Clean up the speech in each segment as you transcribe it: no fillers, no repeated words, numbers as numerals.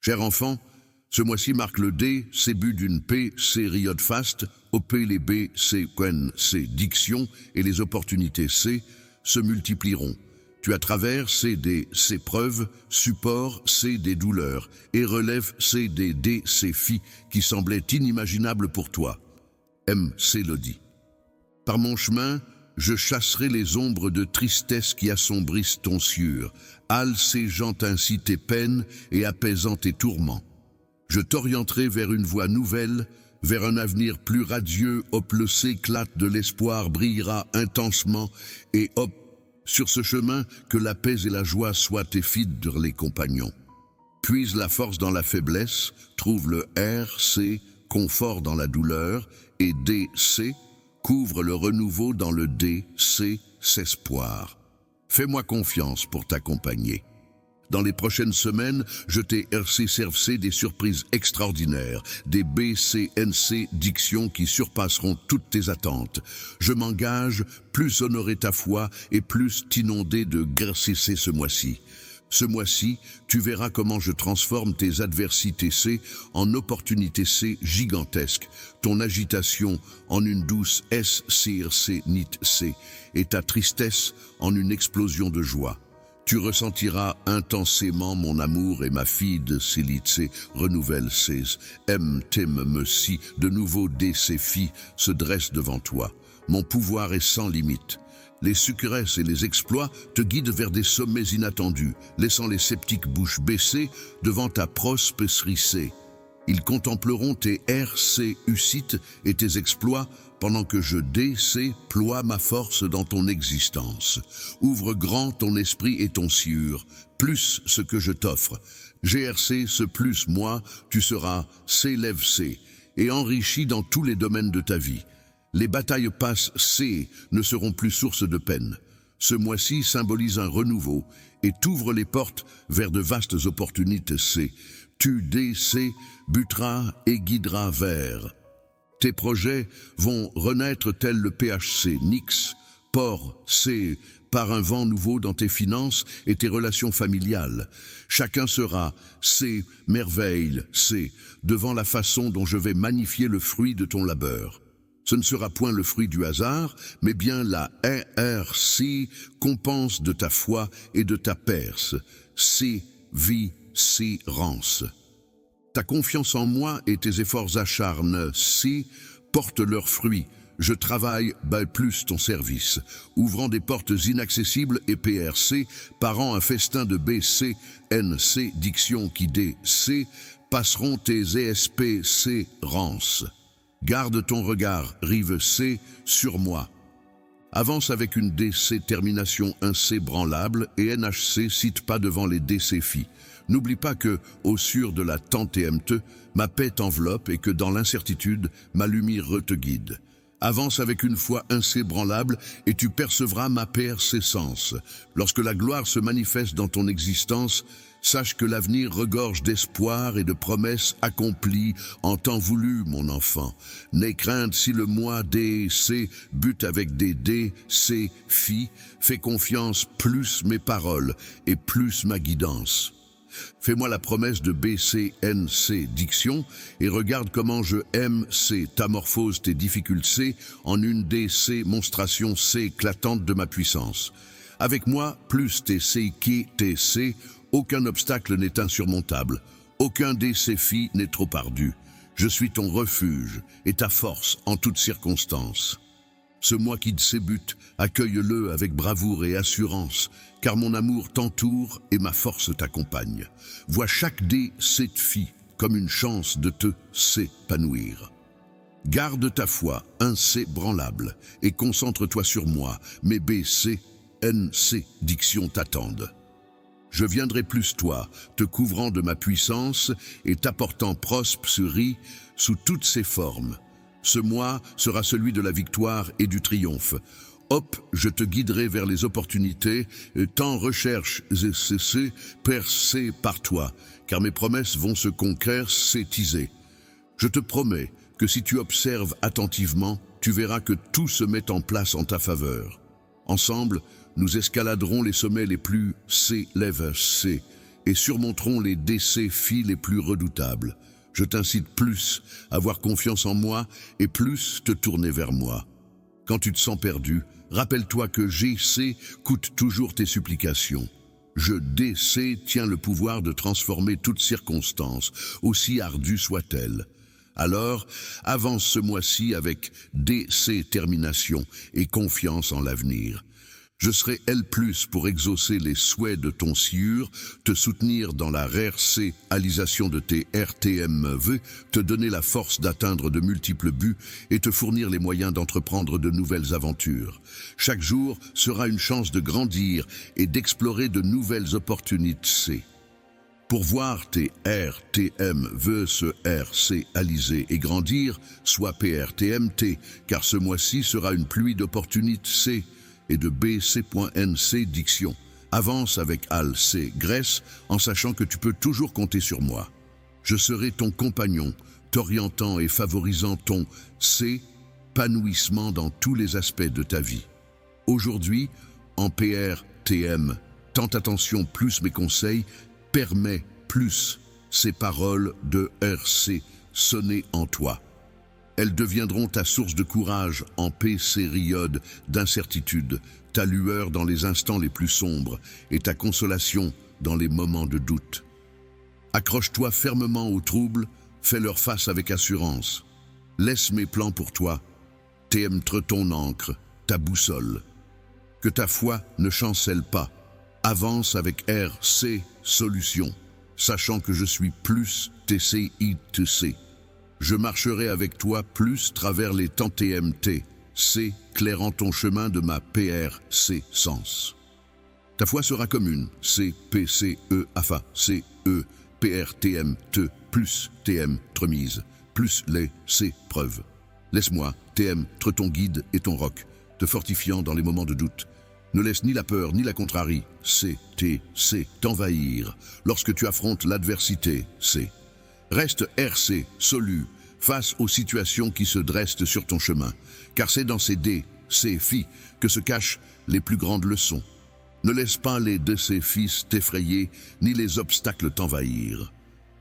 Cher enfant, ce mois-ci marque le D, C but d'une P, C riode fast, OP les B, C quen, C diction et les opportunités C se multiplieront. Tu as travers C des C preuves, support C des douleurs et relève C des D, C fi qui semblaient inimaginables pour toi. M. Célodie. Par mon chemin, je chasserai les ombres de tristesse qui assombrissent ton sieur, alségeant ainsi tes peines et apaisant tes tourments. Je t'orienterai vers une voie nouvelle, vers un avenir plus radieux, hop le s'éclate de l'espoir brillera intensement, et hop, sur ce chemin, que la paix et la joie soient tes fidèles les compagnons. Puise la force dans la faiblesse, trouve le R, C, confort dans la douleur, et D, C, couvre le renouveau dans le D, C, s'espoir. Fais-moi confiance pour t'accompagner. Dans les prochaines semaines, je t'ai RC des surprises extraordinaires, des BCNC dictions qui surpasseront toutes tes attentes. Je m'engage, plus honorer ta foi et plus t'inonder de GRCC ce mois-ci. Ce mois-ci, tu verras comment je transforme tes adversités C en opportunités C gigantesques, ton agitation en une douce S CRC NIT C et ta tristesse en une explosion de joie. Tu ressentiras intensément mon amour et ma fille de Célite renouvelle ses M t'aime me si de nouveau D ces filles se dressent devant toi. Mon pouvoir est sans limite. Les succresses et les exploits te guident vers des sommets inattendus, laissant les sceptiques bouches baissées devant ta prospérité. Ils contempleront tes RC ucites et tes exploits pendant que je déploie ma force dans ton existence. Ouvre grand ton esprit et ton sieur, plus ce que je t'offre. GRC, ce plus moi, tu seras s'élève C et enrichi dans tous les domaines de ta vie. Les batailles passent C ne seront plus source de peine. Ce mois-ci symbolise un renouveau et t'ouvre les portes vers de vastes opportunités C. Tu DC buteras et guideras vers. Tes projets vont renaître tels le PHC, Nix, Port, C, par un vent nouveau dans tes finances et tes relations familiales. Chacun sera, C, merveille, C, devant la façon dont je vais magnifier le fruit de ton labeur. Ce ne sera point le fruit du hasard, mais bien la RC, compense de ta foi et de ta perse. C, vie, C, rance. Ta confiance en moi et tes efforts acharnés, C, portent leurs fruits. Je travaille plus ton service, ouvrant des portes inaccessibles et PRC, parant un festin de BC, NC, diction qui DC, passeront tes ESP, C, rance. Garde ton regard, rive C, sur moi. Avance avec une DC termination 1C branlable et NHC cite pas devant les DC filles. N'oublie pas que, au sûr de la TMT, ma paix t'enveloppe et que dans l'incertitude, ma lumière te guide. Avance avec une foi inébranlable et tu percevras ma persécence. Lorsque la gloire se manifeste dans ton existence, sache que l'avenir regorge d'espoir et de promesses accomplies en temps voulu, mon enfant. N'aie crainte si le moi DC bute avec des D, C, fi, fais confiance plus mes paroles et plus ma guidance. Fais-moi la promesse de BCNC diction et regarde comment je MC t'amorphose tes difficultés en une DC monstration C éclatante de ma puissance. Avec moi, plus tes C qui TC, aucun obstacle n'est insurmontable, aucun défi n'est trop ardu. Je suis ton refuge et ta force en toutes circonstances. Ce moi qui te sébute, accueille-le avec bravoure et assurance, car mon amour t'entoure et ma force t'accompagne. Vois chaque défi comme une chance de te s'épanouir. Garde ta foi inébranlable et concentre-toi sur moi, mes BCNC dictions t'attendent. Je viendrai plus toi, te couvrant de ma puissance et t'apportant prospérité sous toutes ses formes. Ce mois sera celui de la victoire et du triomphe. Hop, je te guiderai vers les opportunités, tant recherche et cesser, percées par toi, car mes promesses vont se concrétiser. Je te promets que si tu observes attentivement, tu verras que tout se met en place en ta faveur. Ensemble, nous escaladerons les sommets les plus C, et surmonteront les défis les plus redoutables. Je t'incite plus à avoir confiance en moi et plus te tourner vers moi. Quand tu te sens perdu, rappelle-toi que GC coûte toujours tes supplications. Je DC tient le pouvoir de transformer toute circonstance, aussi ardue soit-elle. Alors, avance ce mois-ci avec détermination et confiance en l'avenir. Je serai L+, pour exaucer les souhaits de ton sieur, te soutenir dans la réalisation de tes RTMV, te donner la force d'atteindre de multiples buts et te fournir les moyens d'entreprendre de nouvelles aventures. Chaque jour sera une chance de grandir et d'explorer de nouvelles opportunités. Pour voir tes RTMV se réaliser et grandir, sois PRTMT, car ce mois-ci sera une pluie d'opportunités et de BC.NC diction. Avance avec ALC Grèce en sachant que tu peux toujours compter sur moi. Je serai ton compagnon, t'orientant et favorisant ton épanouissement dans tous les aspects de ta vie. Aujourd'hui, en PRTM, tente attention plus mes conseils, permets plus ces paroles de RC sonner en toi. Elles deviendront ta source de courage en période d'incertitude, ta lueur dans les instants les plus sombres et ta consolation dans les moments de doute. Accroche-toi fermement aux troubles, fais-leur face avec assurance. Laisse mes plans pour toi, t'aimes-tre ton encre, ta boussole. Que ta foi ne chancelle pas. Avance avec RC Solution, sachant que je suis plus TCITC. Je marcherai avec toi plus travers les temps TMT, clairant ton chemin de ma PRC sens. Ta foi sera commune, CPCE AFA, CE, PRTM, T, plus TM, tremise, plus les C, preuves. Laisse-moi, TM, tre ton guide et ton roc, te fortifiant dans les moments de doute. Ne laisse ni la peur ni la contrarie, CTC, t'envahir lorsque tu affrontes l'adversité, C. Reste RC, solu, face aux situations qui se dressent sur ton chemin, car c'est dans ces défis que se cachent les plus grandes leçons. Ne laisse pas les défis t'effrayer, ni les obstacles t'envahir.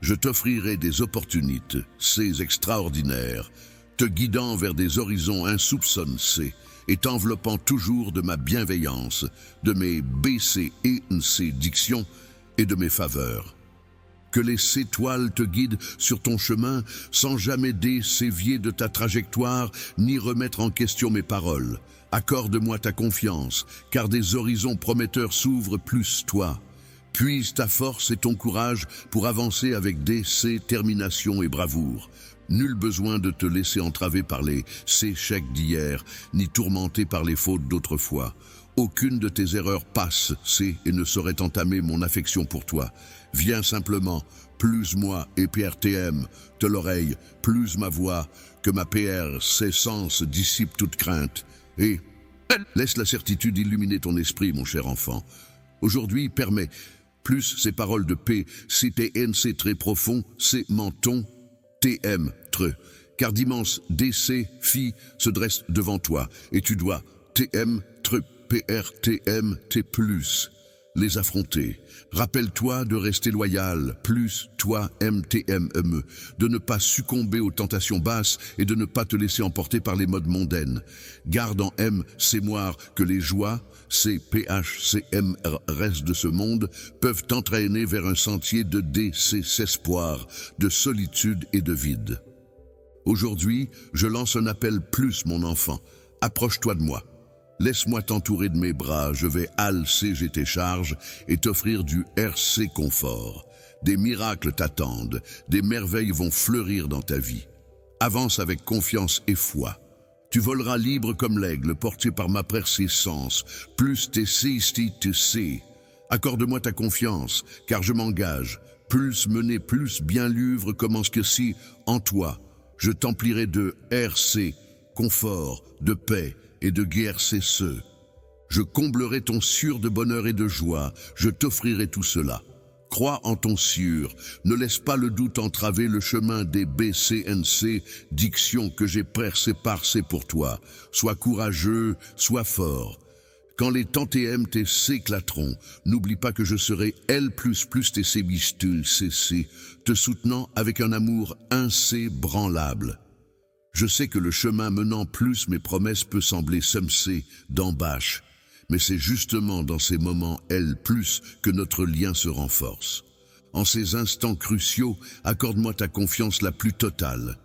Je t'offrirai des opportunités, c'est extraordinaire, te guidant vers des horizons insoupçonnés et t'enveloppant toujours de ma bienveillance, de mes BC et NC dictions et de mes faveurs. Que les étoiles te guident sur ton chemin sans jamais dévier de ta trajectoire ni remettre en question mes paroles. Accorde-moi ta confiance, car des horizons prometteurs s'ouvrent plus toi. Puise ta force et ton courage pour avancer avec détermination et bravoure. Nul besoin de te laisser entraver par les échecs d'hier, ni tourmenté par les fautes d'autrefois. Aucune de tes erreurs passe, et ne saurait entamer mon affection pour toi. Viens simplement, plus moi et PRTM, de l'oreille, plus ma voix, que ma PR, ses sens dissipe toute crainte. Et laisse la certitude illuminer ton esprit, mon cher enfant. Aujourd'hui, permets, plus ces paroles de paix, CTNC très profond, c'est menton, TM, tre, car d'immenses défis se dressent devant toi, et tu dois, TM, tre, PRTM, T+, les affronter. Rappelle-toi de rester loyal, plus toi, MTMME, de ne pas succomber aux tentations basses et de ne pas te laisser emporter par les modes mondaines. Garde en mémoire que les joies, CPHCMRS de ce monde, peuvent t'entraîner vers un sentier de désespoir, de solitude et de vide. Aujourd'hui, je lance un appel plus, mon enfant. Approche-toi de moi. Laisse-moi t'entourer de mes bras, je vais alléger tes charges et t'offrir du RC confort. Des miracles t'attendent, des merveilles vont fleurir dans ta vie. Avance avec confiance et foi. Tu voleras libre comme l'aigle, porté par ma persistance, plus tes CISTC. Accorde-moi ta confiance, car je m'engage. Plus mener, plus bien l'uvre commence que si, en toi, je t'emplirai de RC, confort, de paix, et de guerre cesseux. Je comblerai ton sûr de bonheur et de joie, je t'offrirai tout cela. Crois en ton sûr, ne laisse pas le doute entraver le chemin des BCNC, diction que j'ai percé pour toi. Sois courageux, sois fort. Quand les temps TMT s'éclateront, n'oublie pas que je serai L++ TC bistul CC, te soutenant avec un amour insébranlable. Je sais que le chemin menant plus mes promesses peut sembler semcé d'embâches, mais c'est justement dans ces moments L+, que notre lien se renforce. En ces instants cruciaux, accorde-moi ta confiance la plus totale.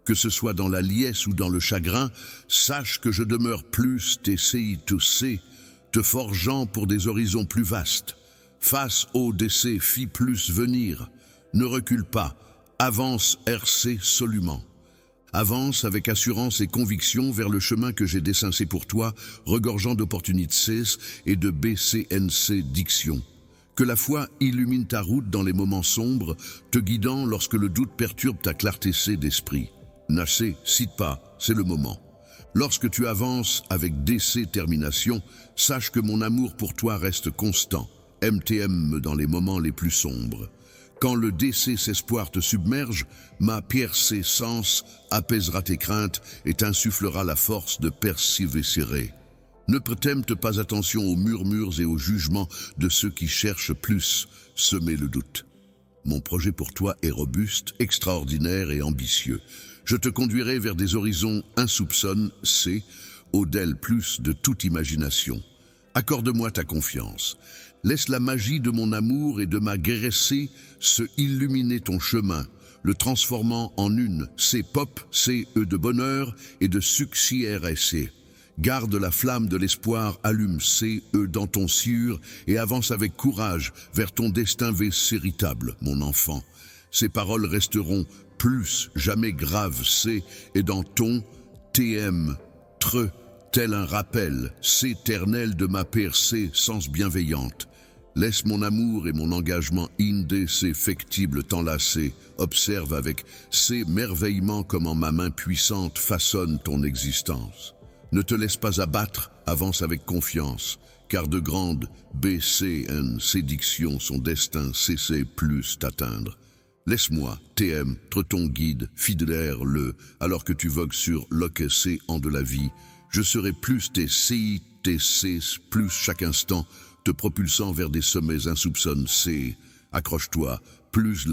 Que ce soit dans la liesse ou dans le chagrin, sache que je demeure plus TCI2C, te forgeant pour des horizons plus vastes. Face au décès, fi plus venir. Ne recule pas, avance RC solument. Avance avec assurance et conviction vers le chemin que j'ai dessiné pour toi, regorgeant d'opportunités et de BCNC diction. Que la foi illumine ta route dans les moments sombres, te guidant lorsque le doute perturbe ta clarté d'esprit. Nassé, cite pas, c'est le moment. Lorsque tu avances avec détermination, sache que mon amour pour toi reste constant, MTM dans les moments les plus sombres. Quand le espoir te submerge, ma persévérance apaisera tes craintes et t'insufflera la force de persévérer. Ne prête pas attention aux murmures et aux jugements de ceux qui cherchent plus semer le doute. Mon projet pour toi est robuste, extraordinaire et ambitieux. Je te conduirai vers des horizons insoupçonnés, au-delà plus de toute imagination. Accorde-moi ta confiance. Laisse la magie de mon amour et de ma guérissée se illuminer ton chemin, le transformant en une C-pop, C-E de bonheur et de succès RSC. Garde la flamme de l'espoir, allume C-E dans ton cieux et avance avec courage vers ton destin véritable, mon enfant. Ces paroles resteront plus jamais graves, C, et dans ton TM, tel un rappel, éternel de ma sens bienveillante. Laisse mon amour et mon engagement indéfectible t'enlacer. Observe avec merveillements comment ma main puissante façonne ton existence. Ne te laisse pas abattre, avance avec confiance, car de grandes sédictions son destin CC plus t'atteindre. Laisse-moi, TM, être ton guide, fidèle alors que tu vogues sur l'océan de la vie. Je serai plus TC, plus chaque instant, te propulsant vers des sommets insoupçonnés. Accroche-toi, plus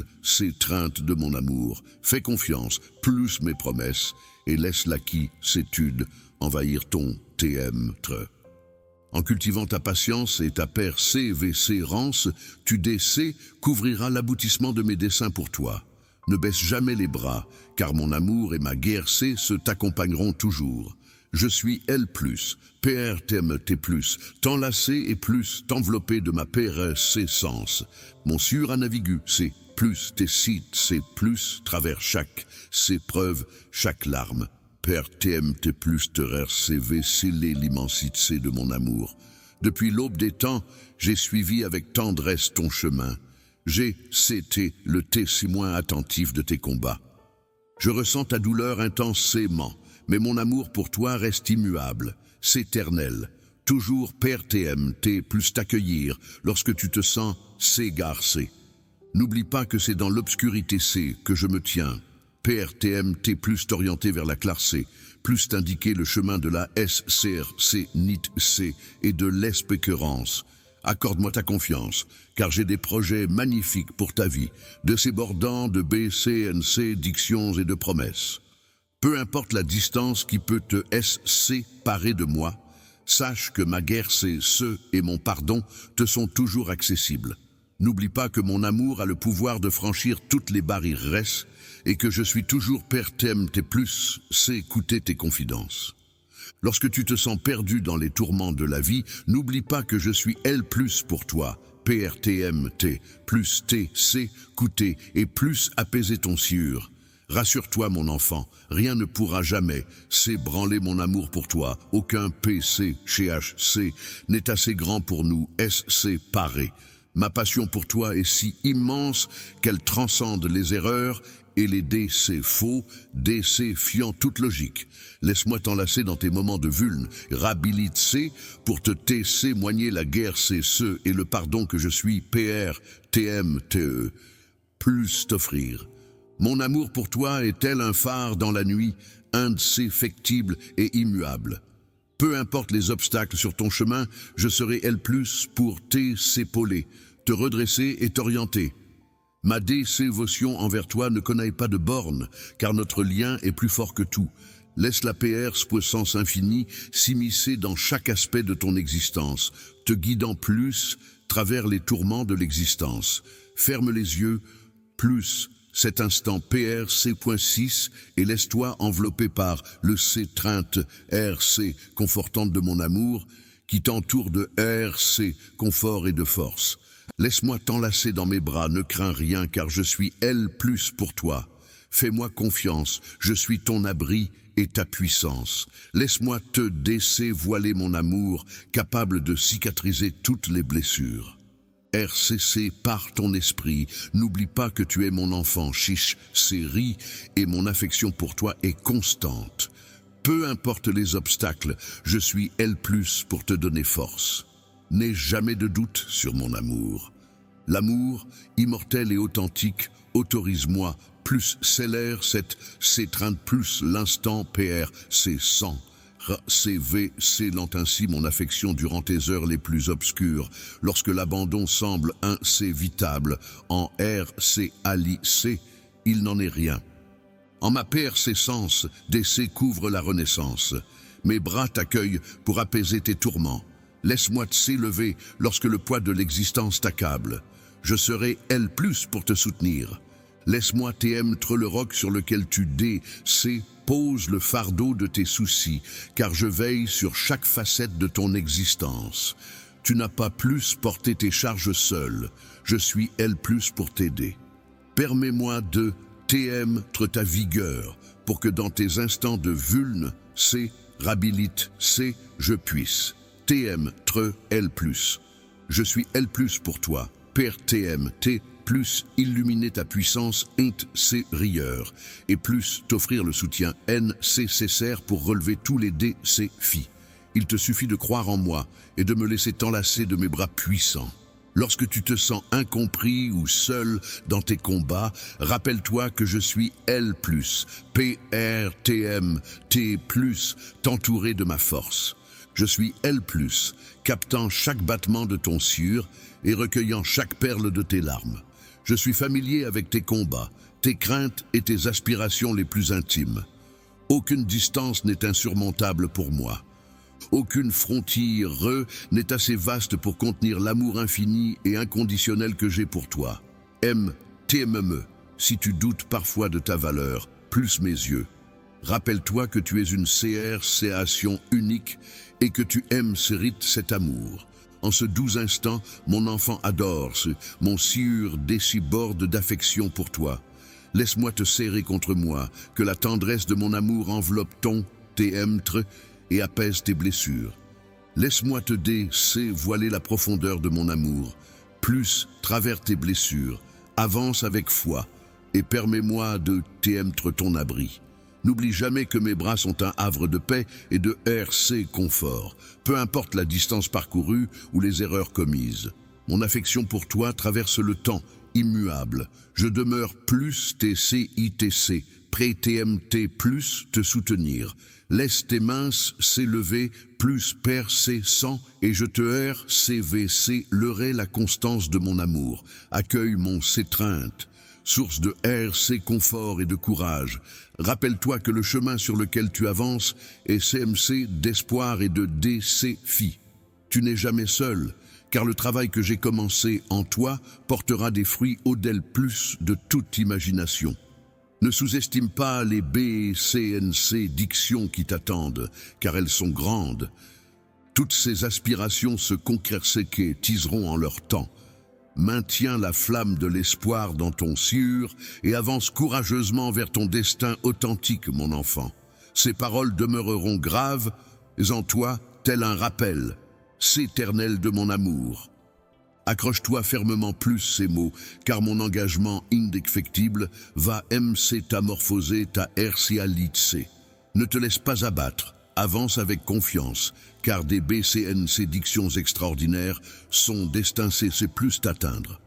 craintes de mon amour. Fais confiance, plus mes promesses, et laisse s'étude envahir ton TM. En cultivant ta patience et ta persévérance, tu couvrira l'aboutissement de mes desseins pour toi. Ne baisse jamais les bras, car mon amour et ma guerre se t'accompagneront toujours. Je suis L+, PRTMT+, t'enlacer et plus t'envelopper de ma sens. Mon sûr à naviguer, c'est plus tes sites, c'est plus travers chaque preuve, chaque larme. Père TMT+, te RCV, scellé l'immensité de mon amour. Depuis l'aube des temps, j'ai suivi avec tendresse ton chemin. C'était le témoin attentif de tes combats. Je ressens ta douleur intensément, mais mon amour pour toi reste immuable, s'éternel. Toujours Père TMT+, t'accueillir lorsque tu te sens s'égarcer. N'oublie pas que c'est dans l'obscurité que je me tiens. PRTMT plus t'orienter vers la clarté, plus t'indiquer le chemin de la SCRC, NIT-C et de l'espérance. Accorde-moi ta confiance, car j'ai des projets magnifiques pour ta vie, de débordant de BCNC, dictions et de promesses. Peu importe la distance qui peut te séparer de moi, sache que ma guerre, et mon pardon te sont toujours accessibles. N'oublie pas que mon amour a le pouvoir de franchir toutes les barrières et que je suis toujours PRTMT+, c'est écouter tes confidences. Lorsque tu te sens perdu dans les tourments de la vie, n'oublie pas que je suis L+, pour toi, PRTMT+, TC, écouter et plus apaiser ton sûr. Rassure-toi mon enfant, rien ne pourra jamais s'ébranler mon amour pour toi. Aucun PCHC n'est assez grand pour nous séparer. Ma passion pour toi est si immense qu'elle transcende les erreurs et les DC faux, DC fiant toute logique. Laisse-moi t'enlacer dans tes moments de vulnérabilité pour te témoigner la guerre, c'est ce et le pardon que je suis PRTMTE, plus t'offrir. Mon amour pour toi est tel un phare dans la nuit, indéfectible et immuable. Peu importe les obstacles sur ton chemin, je serai L+, pour t'épauler, te redresser et t'orienter. Ma dévotion envers toi ne connaît pas de bornes, car notre lien est plus fort que tout. Laisse la puissance infinie s'immiscer dans chaque aspect de ton existence, te guidant plus travers les tourments de l'existence. Ferme les yeux, plus cet instant PRC.6 et laisse-toi envelopper par le C-trainte RC confortante de mon amour qui t'entoure de RC confort et de force. Laisse-moi t'enlacer dans mes bras, ne crains rien car je suis L+ pour toi. Fais-moi confiance, je suis ton abri et ta puissance. Laisse-moi te dévoiler mon amour, capable de cicatriser toutes les blessures. RCC par ton esprit, n'oublie pas que tu es mon enfant, chiche, série, et mon affection pour toi est constante. Peu importe les obstacles, je suis L+ pour te donner force. N'aie jamais de doute sur mon amour. L'amour, immortel et authentique, autorise-moi, plus célère cette C-trainte plus l'instant PR, c'est 100. CV scellant ainsi mon affection durant tes heures les plus obscures, lorsque l'abandon semble insévitable, en RC Ali C, il n'en est rien. En ma persistance, DC couvre la renaissance. Mes bras t'accueillent pour apaiser tes tourments. Laisse-moi te s'élever lorsque le poids de l'existence t'accable. Je serai L+ pour te soutenir. Laisse-moi t'être le roc sur lequel tu pose le fardeau de tes soucis, car je veille sur chaque facette de ton existence. Tu n'as pas plus porté tes charges seul. Je suis L+ pour t'aider. Permets-moi de t'être ta vigueur, pour que dans tes instants de vulnérabilité, je puisse t'être L+. Je suis L+ pour toi, Père TMT, plus illuminer ta puissance rigueur, et plus t'offrir le soutien nécessaire pour relever tous les défis. Il te suffit de croire en moi et de me laisser t'enlacer de mes bras puissants. Lorsque tu te sens incompris ou seul dans tes combats, rappelle-toi que je suis L+, PRTMT+, t'entourer de ma force. Je suis L+, captant chaque battement de ton cœur et recueillant chaque perle de tes larmes. Je suis familier avec tes combats, tes craintes et tes aspirations les plus intimes. Aucune distance n'est insurmontable pour moi. Aucune frontière n'est assez vaste pour contenir l'amour infini et inconditionnel que j'ai pour toi. TMME, si tu doutes parfois de ta valeur, plus mes yeux. Rappelle-toi que tu es une création unique et que tu mérites cet amour. En ce doux instant, mon enfant adore mon déciborde d'affection pour toi. Laisse-moi te serrer contre moi, que la tendresse de mon amour enveloppe t'être et apaise tes blessures. Laisse-moi te dévoiler la profondeur de mon amour. Plus, travers tes blessures, avance avec foi et permets-moi de t'être ton abri. N'oublie jamais que mes bras sont un havre de paix et de RC confort, peu importe la distance parcourue ou les erreurs commises. Mon affection pour toi traverse le temps, immuable. Je demeure plus TCITC, prêt TMT plus te soutenir. Laisse tes mains s'élever, plus percer sans, et je te RCVC, lerai la constance de mon amour. Accueille mon s'étreinte. Source de RC confort et de courage. Rappelle-toi que le chemin sur lequel tu avances est CMC d'espoir et de défi. Tu n'es jamais seul, car le travail que j'ai commencé en toi portera des fruits au-delà plus de toute imagination. Ne sous-estime pas les BCNC dictions qui t'attendent, car elles sont grandes. Toutes ces aspirations se concrétiseront en leur temps. Maintiens la flamme de l'espoir dans ton cœur et avance courageusement vers ton destin authentique, mon enfant. Ces paroles demeureront graves en toi, tel un rappel, s'éternel de mon amour. Accroche-toi fermement plus ces mots, car mon engagement indéfectible va métamorphoser ta RCalité. Ne te laisse pas abattre. Avance avec confiance, car des BCNC dictions extraordinaires sont destinés plus t'atteindre.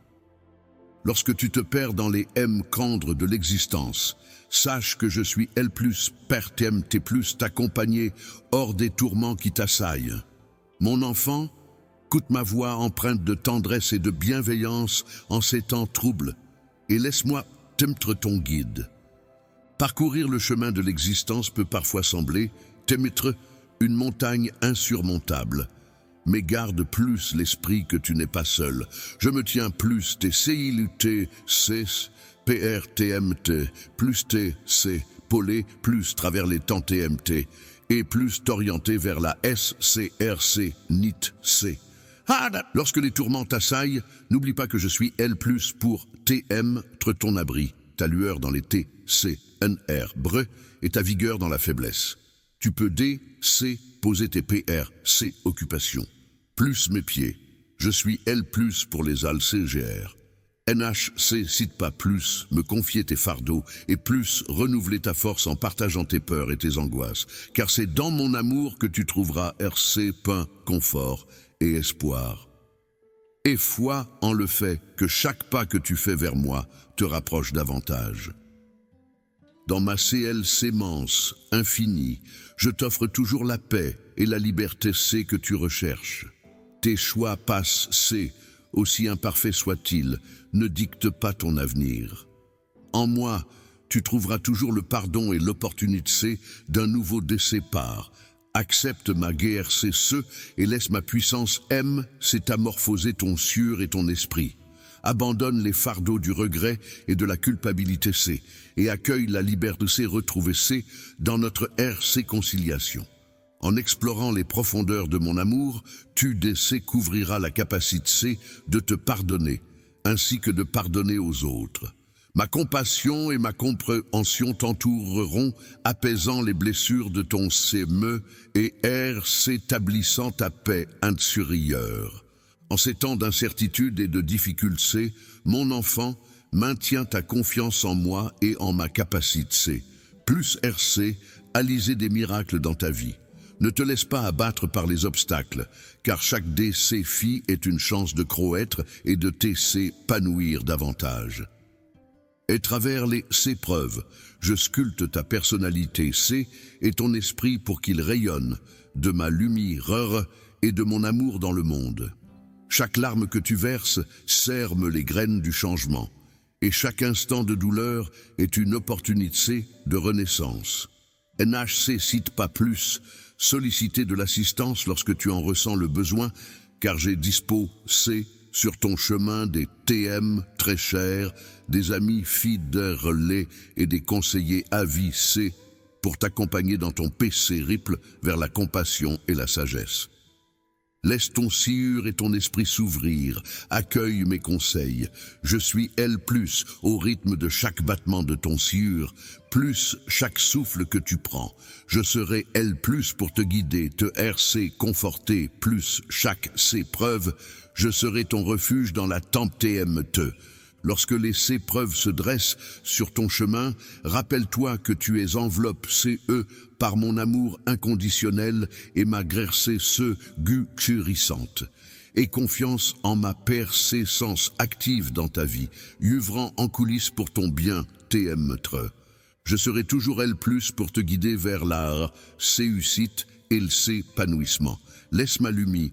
Lorsque tu te perds dans les candres de l'existence, sache que je suis L+, Père TMT+, t'accompagner hors des tourments qui t'assaillent. Mon enfant, écoute ma voix empreinte de tendresse et de bienveillance en ces temps troubles, et laisse-moi t'être ton guide. Parcourir le chemin de l'existence peut parfois sembler, t'être une montagne insurmontable. Mais garde plus l'esprit que tu n'es pas seul. Je me tiens plus TCILUT, PRTMT, plus TC, polé, plus travers les temps TMT, et plus t'orienter vers la SCRC, NIT, C. Lorsque les tourments t'assaillent, n'oublie pas que je suis L+, pour TM, ton abri, ta lueur dans les T, C, NR, bre, et ta vigueur dans la faiblesse. Tu peux D, C, poser tes PR, C, occupation. Plus mes pieds. Je suis L+, pour les ALCGR. NHC, cite pas plus, me confier tes fardeaux, et plus renouveler ta force en partageant tes peurs et tes angoisses. Car c'est dans mon amour que tu trouveras RC, pain, confort et espoir. Et foi en le fait que chaque pas que tu fais vers moi te rapproche davantage. Dans ma CL sémence infinie, je t'offre toujours la paix et la liberté C que tu recherches. Tes choix passent C, aussi imparfaits soient-ils, ne dictent pas ton avenir. En moi, tu trouveras toujours le pardon et l'opportunité C d'un nouveau départ. Accepte ma GRC ce et laisse ma puissance M s'étamorphoser ton cieux et ton esprit. Abandonne les fardeaux du regret et de la culpabilité C et accueille la liberté C retrouvée C dans notre RC conciliation. En explorant les profondeurs de mon amour, tu DC couvriras la capacité C de te pardonner, ainsi que de pardonner aux autres. Ma compassion et ma compréhension t'entoureront, apaisant les blessures de ton CME et R s'établissant ta paix intérieure. En ces temps d'incertitude et de difficulté, mon enfant, maintiens ta confiance en moi et en ma capacité C. Plus RC, aliser des miracles dans ta vie. Ne te laisse pas abattre par les obstacles, car chaque DC est une chance de croître et de TC panouir davantage. Et travers les C-preuves, je sculpte ta personnalité C et ton esprit pour qu'il rayonne de ma lumière et de mon amour dans le monde. Chaque larme que tu verses sème les graines du changement, et chaque instant de douleur est une opportunité de renaissance. NHC cite pas plus, solliciter de l'assistance lorsque tu en ressens le besoin, car j'ai dispo C sur ton chemin des TM très chers, des amis fidèles et des conseillers avis C pour t'accompagner dans ton PC Ripple vers la compassion et la sagesse. Laisse ton cieux et ton esprit s'ouvrir, accueille mes conseils. Je suis L+, au rythme de chaque battement de ton cieux, plus chaque souffle que tu prends. Je serai L+, pour te guider, te RC conforter, plus chaque C preuve. Je serai ton refuge dans la tempête TMT. Lorsque les C-preuves se dressent sur ton chemin, rappelle-toi que tu es enveloppe CE par mon amour inconditionnel et ma grâce guérissante. Et confiance en ma persistance active dans ta vie, œuvrant en coulisses pour ton bien, TMT. Je serai toujours L+, pour te guider vers l'art, C-ucite et le C-panouissement. Laisse ma lumière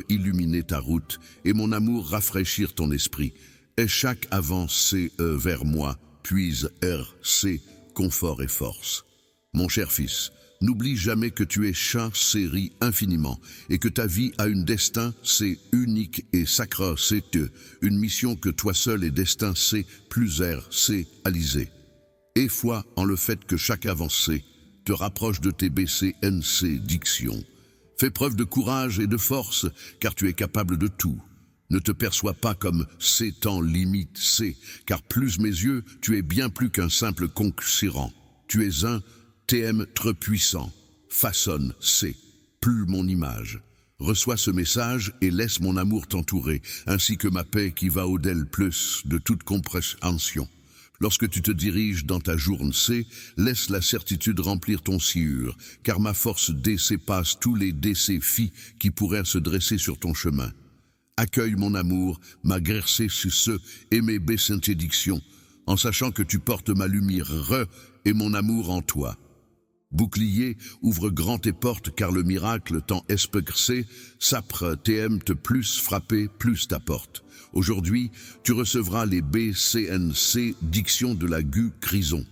illuminer ta route et mon amour rafraîchir ton esprit. Et chaque avancée vers moi puise RC, confort et force. Mon cher fils, n'oublie jamais que tu es série infiniment et que ta vie a un destin, c'est unique et sacré, c'est une mission que toi seul et destin, c'est plus RC alisé. Et foi en le fait que chaque avancée te rapproche de tes BCNC dictions. Fais preuve de courage et de force, car tu es capable de tout. Ne te perçois pas comme C temps limite C, car plus mes yeux, tu es bien plus qu'un simple concurrent. Tu es un TM très puissant. Façonne C, plus mon image. Reçois ce message et laisse mon amour t'entourer, ainsi que ma paix qui va au-delà plus de toute compréhension. Lorsque tu te diriges dans ta journée C, laisse la certitude remplir ton cieux, car ma force DC passe tous les DC qui pourraient se dresser sur ton chemin. Accueille mon amour, ma grercé sur ce et mes bénédictions, en sachant que tu portes ma lumière et mon amour en toi. Bouclier, ouvre grand tes portes, car le miracle tant espexé, sapre te plus frappé, plus t'apporte. Aujourd'hui, tu recevras les BCNC, diction de la Gu Crison.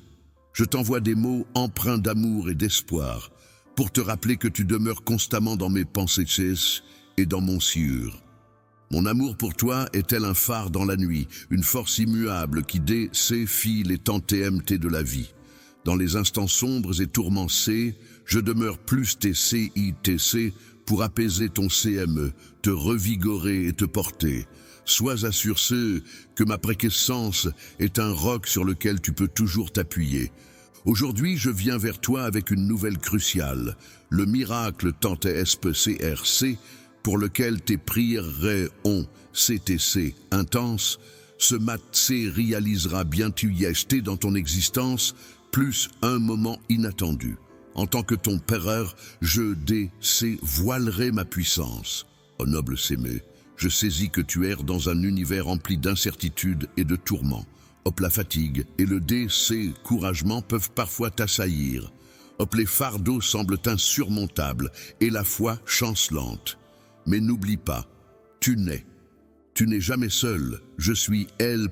Je t'envoie des mots empreints d'amour et d'espoir, pour te rappeler que tu demeures constamment dans mes pensées et dans mon sieur. Mon amour pour toi est tel un phare dans la nuit, une force immuable qui défie les temps TMT de la vie. Dans les instants sombres et tourmentés, je demeure plus TCITC pour apaiser ton CME, te revigorer et te porter. Sois assuré que ma préquessence est un roc sur lequel tu peux toujours t'appuyer. Aujourd'hui, je viens vers toi avec une nouvelle cruciale, le miracle tant SPCRC, pour lequel tes prières ont CTC intense, ce matc réalisera bien tu y es dans ton existence, plus un moment inattendu. En tant que ton père, je voilerai ma puissance. Ô noble Sémé, je saisis que tu erres dans un univers rempli d'incertitudes et de tourments. Hop, la fatigue et le découragement peuvent parfois t'assaillir. Hop, les fardeaux semblent insurmontables et la foi chancelante. Mais n'oublie pas, tu n'es jamais seul. Je suis L++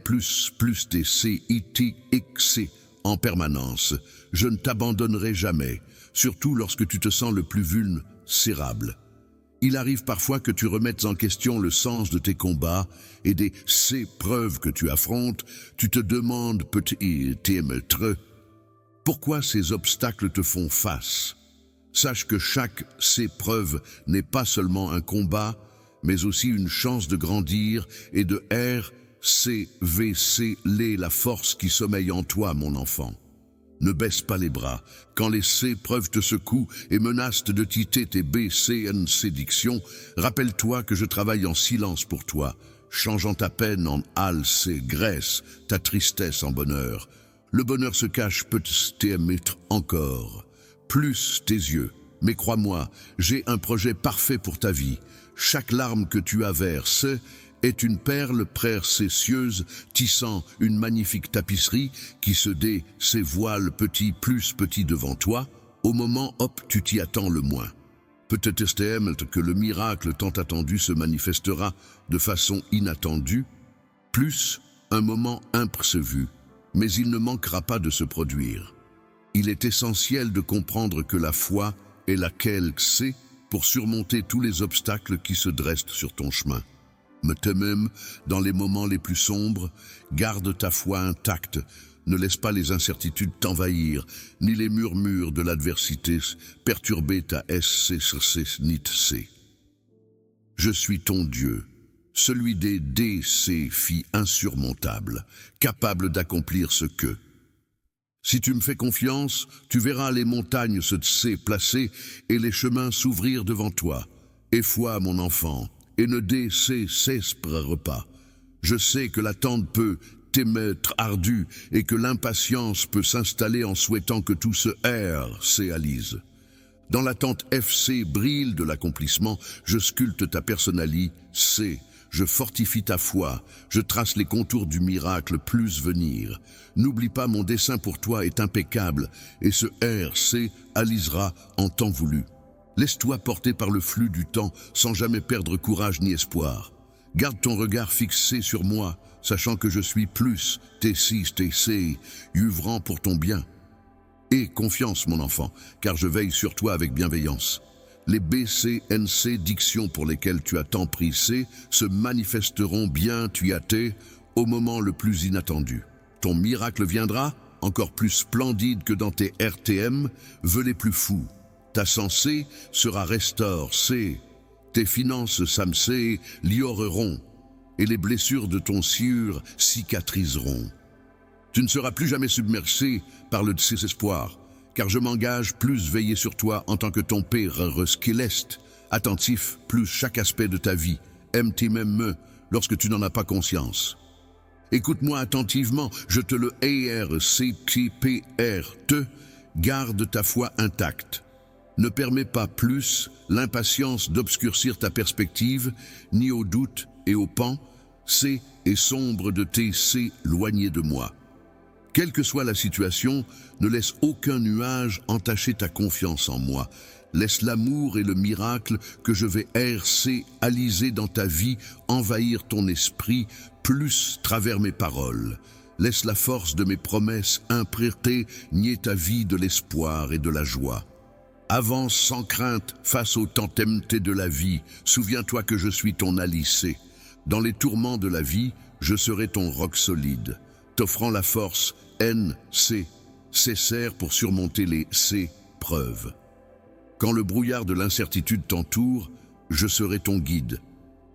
TCITXC en permanence. Je ne t'abandonnerai jamais, surtout lorsque tu te sens le plus vulnérable. Il arrive parfois que tu remettes en question le sens de tes combats et des épreuves que tu affrontes. Tu te demandes peut-être pourquoi ces obstacles te font face. Sache que chaque épreuve n'est pas seulement un combat, mais aussi une chance de grandir et de RCVC la force qui sommeille en toi, mon enfant. Ne baisse pas les bras. Quand les épreuves te secouent et menacent de titer tes BCNC dictions, rappelle-toi que je travaille en silence pour toi, changeant ta peine en graisse, ta tristesse en bonheur. Le bonheur se cache peut-être encore, plus tes yeux. Mais crois-moi, j'ai un projet parfait pour ta vie. Chaque larme que tu as versée est une perle précieuse tissant une magnifique tapisserie qui se dévoile petit devant toi, au moment tu t'y attends le moins. Peut-être que le miracle tant attendu se manifestera de façon inattendue, plus un moment imprévu, mais il ne manquera pas de se produire. Il est essentiel de comprendre que la foi est laquelle c'est pour surmonter tous les obstacles qui se dressent sur ton chemin. Mais même dans les moments les plus sombres, garde ta foi intacte, ne laisse pas les incertitudes t'envahir, ni les murmures de l'adversité perturber ta SCC. Je suis ton Dieu, celui des défis insurmontables, capable d'accomplir ce que. Si tu me fais confiance, tu verras les montagnes se placer et les chemins s'ouvrir devant toi. Et foi, mon enfant, et ne désespère pas. Je sais que l'attente peut t'émettre ardue et que l'impatience peut s'installer en souhaitant que tout se réalise. Dans l'attente FC brille de l'accomplissement, je sculpte ta personnalité, je fortifie ta foi, je trace les contours du miracle plus venir. N'oublie pas, mon dessein pour toi est impeccable et ce RC alisera en temps voulu. Laisse-toi porter par le flux du temps sans jamais perdre courage ni espoir. Garde ton regard fixé sur moi, sachant que je suis plus TC, œuvrant pour ton bien. Aie confiance, mon enfant, car je veille sur toi avec bienveillance. Les BCNC dictions pour lesquelles tu as tant pris se manifesteront bien au moment le plus inattendu. Ton miracle viendra, encore plus splendide que dans tes RTM, veux les plus fous. Ta santé sera restaurée, tes finances lioreront, et les blessures de ton sieur cicatriseront. Tu ne seras plus jamais submergé par le désespoir, car je m'engage plus veiller sur toi en tant que ton père céleste, attentif plus chaque aspect de ta vie, aime-t-il même lorsque tu n'en as pas conscience. Écoute-moi attentivement, je te le garde ta foi intacte. Ne permets pas plus l'impatience d'obscurcir ta perspective, ni au doute et au pan, C est sombre de tes C loigné de moi. Quelle que soit la situation, ne laisse aucun nuage entacher ta confiance en moi. Laisse l'amour et le miracle que je vais aliser dans ta vie, envahir ton esprit, plus travers mes paroles. Laisse la force de mes promesses imprégner ta vie de l'espoir et de la joie. Avance sans crainte face aux tempêtes de la vie. Souviens-toi que je suis ton alicé. Dans les tourments de la vie, je serai ton roc solide, t'offrant la force nécessaire pour surmonter les preuves. Quand le brouillard de l'incertitude t'entoure, je serai ton guide,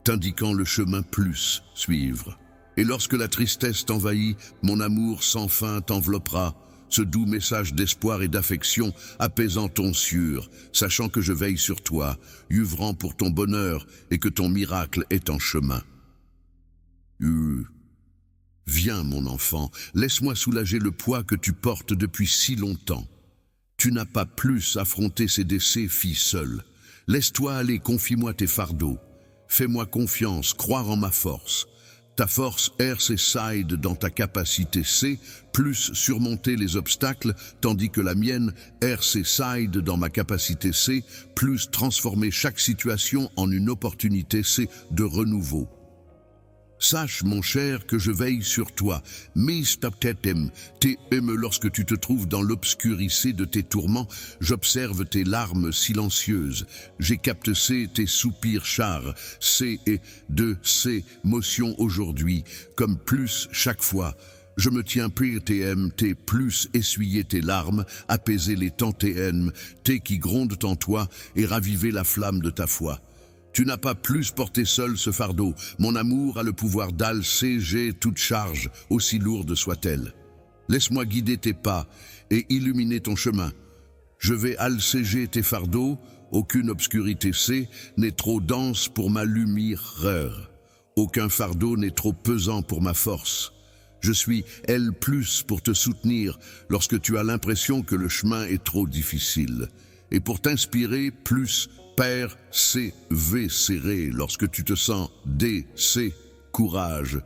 t'indiquant le chemin plus suivre. Et lorsque la tristesse t'envahit, mon amour sans fin t'enveloppera, ce doux message d'espoir et d'affection apaisant ton sueur, sachant que je veille sur toi, œuvrant pour ton bonheur et que ton miracle est en chemin. Viens, mon enfant, laisse-moi soulager le poids que tu portes depuis si longtemps. Tu n'as pas plus affronté ces défis seul. Laisse-toi aller, confie-moi tes fardeaux. Fais-moi confiance, croire en ma force. Ta force side dans ta capacité C, plus surmonter les obstacles, tandis que la mienne side dans ma capacité C, plus transformer chaque situation en une opportunité C de renouveau. Sache, mon cher, que je veille sur toi. T'aime lorsque tu te trouves dans l'obscurité de tes tourments. J'observe tes larmes silencieuses. J'ai capté tes soupirs chars. Ces motions aujourd'hui, comme plus chaque fois. Je me tiens pire t'es plus essuyer tes larmes, apaiser les temps t'es qui grondent en toi et raviver la flamme de ta foi. Tu n'as pas plus porté seul ce fardeau. Mon amour a le pouvoir d'alléger toute charge, aussi lourde soit-elle. Laisse-moi guider tes pas et illuminer ton chemin. Je vais alléger tes fardeaux, aucune obscurité n'est trop dense pour ma lumière. Aucun fardeau n'est trop pesant pour ma force. Je suis plus pour te soutenir lorsque tu as l'impression que le chemin est trop difficile. Et pour t'inspirer plus, Père, serré lorsque tu te sens courage,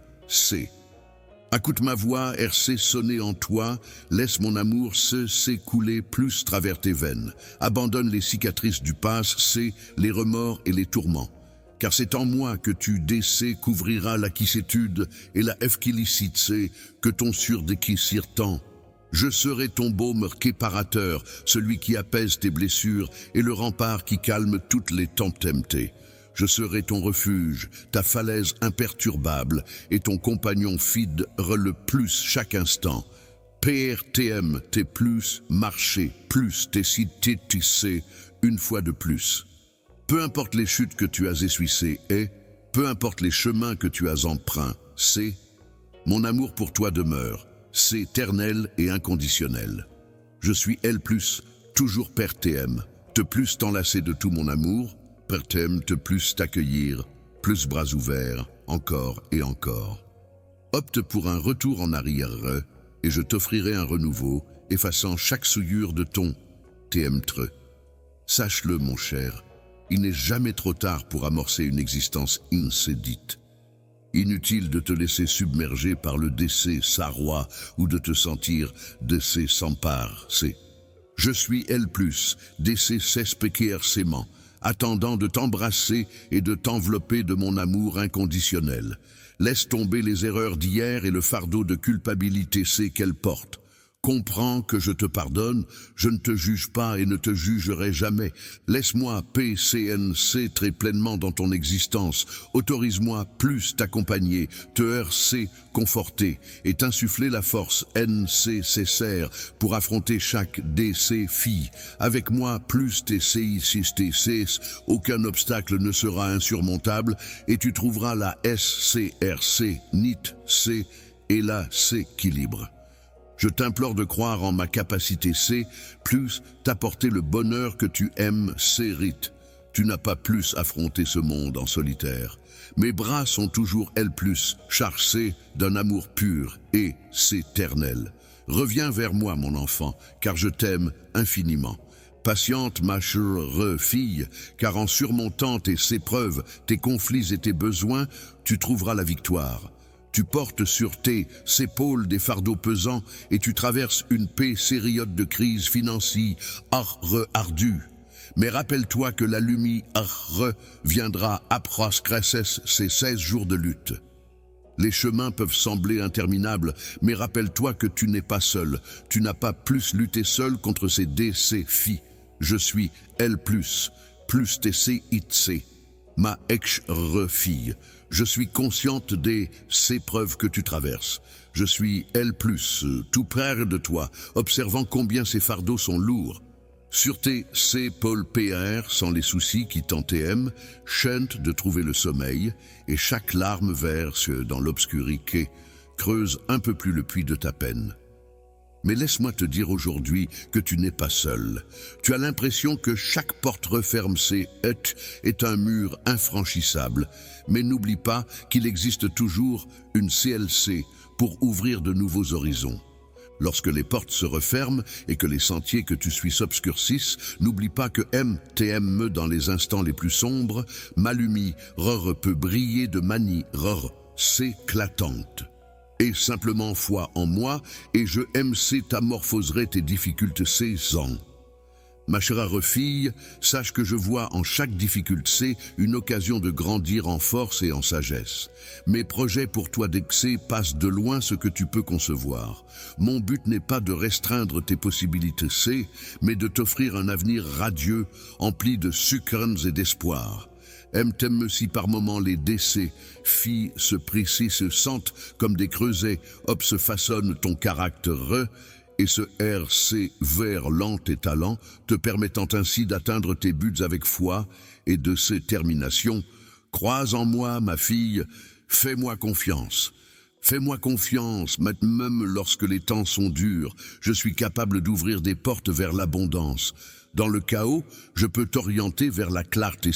Écoute ma voix, sonner en toi, laisse mon amour s'écouler plus travers tes veines. Abandonne les cicatrices du passé, les remords et les tourments. Car c'est en moi que tu couvrira la quiétude et la efquilicité que ton surdéquissir tant. Je serai ton baume réparateur, celui qui apaise tes blessures et le rempart qui calme toutes les tempêtes. Je serai ton refuge, ta falaise imperturbable et ton compagnon fidèle le plus chaque instant. PRTM, t'es plus marché, plus t'es cité tissé, une fois de plus. Peu importe les chutes que tu as essuyées et, peu importe les chemins que tu as emprunts, mon amour pour toi demeure. C'est éternel et inconditionnel. Je suis toujours Père TM, te plus t'enlacer de tout mon amour, Père TM te plus t'accueillir, plus bras ouverts, encore et encore. Opte pour un retour en arrière, et je t'offrirai un renouveau, effaçant chaque souillure de ton TM-tre. Sache-le, mon cher, il n'est jamais trop tard pour amorcer une existence inédite. Inutile de te laisser submerger par le décès sarrois ou de te sentir décès sans part. Je suis décès s'espéquercément, attendant de t'embrasser et de t'envelopper de mon amour inconditionnel. Laisse tomber les erreurs d'hier et le fardeau de culpabilité qu'elles portent. Comprends que je te pardonne, je ne te juge pas et ne te jugerai jamais. Laisse-moi PCNC très pleinement dans ton existence. Autorise-moi plus t'accompagner, te conforter et t'insuffler la force nécessaire pour affronter chaque défi. Avec moi, plus aucun obstacle ne sera insurmontable et tu trouveras la SCRC, NIT, et la s'équilibre. Je t'implore de croire en ma capacité plus t'apporter le bonheur que tu aimes, rite. Tu n'as pas plus affronté ce monde en solitaire. Mes bras sont toujours chargés d'un amour pur et éternel. Reviens vers moi, mon enfant, car je t'aime infiniment. Patiente, ma chère fille, car en surmontant tes épreuves, tes conflits et tes besoins, tu trouveras la victoire. Tu portes sur tes épaules des fardeaux pesants et tu traverses une période de crise financière ardue. Mais rappelle-toi que la lumière viendra après ces 16 jours de lutte. Les chemins peuvent sembler interminables, mais rappelle-toi que tu n'es pas seul. Tu n'as pas plus lutté seul contre ces défis. Je suis L+, plus TCIC, ma ex-fille. Je suis consciente des épreuves que tu traverses. Je suis L+, tout près de toi, observant combien ces fardeaux sont lourds. Sur tes épaules PR, sans les soucis qui t'entament, chante de trouver le sommeil, et chaque larme verse dans l'obscurité, creuse un peu plus le puits de ta peine. Mais laisse-moi te dire aujourd'hui que tu n'es pas seul. Tu as l'impression que chaque porte refermée est un mur infranchissable. Mais n'oublie pas qu'il existe toujours une CLC pour ouvrir de nouveaux horizons. Lorsque les portes se referment et que les sentiers que tu suis s'obscurcissent, n'oublie pas que MTM dans les instants les plus sombres, ma lumière peut briller de manière éclatante. Et simplement foi en moi, et je t'amorphoserai tes difficultés 16 ans. Ma chère fille, sache que je vois en chaque difficulté une occasion de grandir en force et en sagesse. Mes projets pour toi d'excès passent de loin ce que tu peux concevoir. Mon but n'est pas de restreindre tes possibilités, mais de t'offrir un avenir radieux, empli de sucres et d'espoir. T'aime si par moments les décès, filles se précient, se sentent comme des creusets, se façonnent ton caractère, et ce RC vers lent et talent, te permettant ainsi d'atteindre tes buts avec foi et de détermination. Crois en moi, ma fille, fais-moi confiance. Fais-moi confiance, même lorsque les temps sont durs, je suis capable d'ouvrir des portes vers l'abondance. Dans le chaos, je peux t'orienter vers la clarté.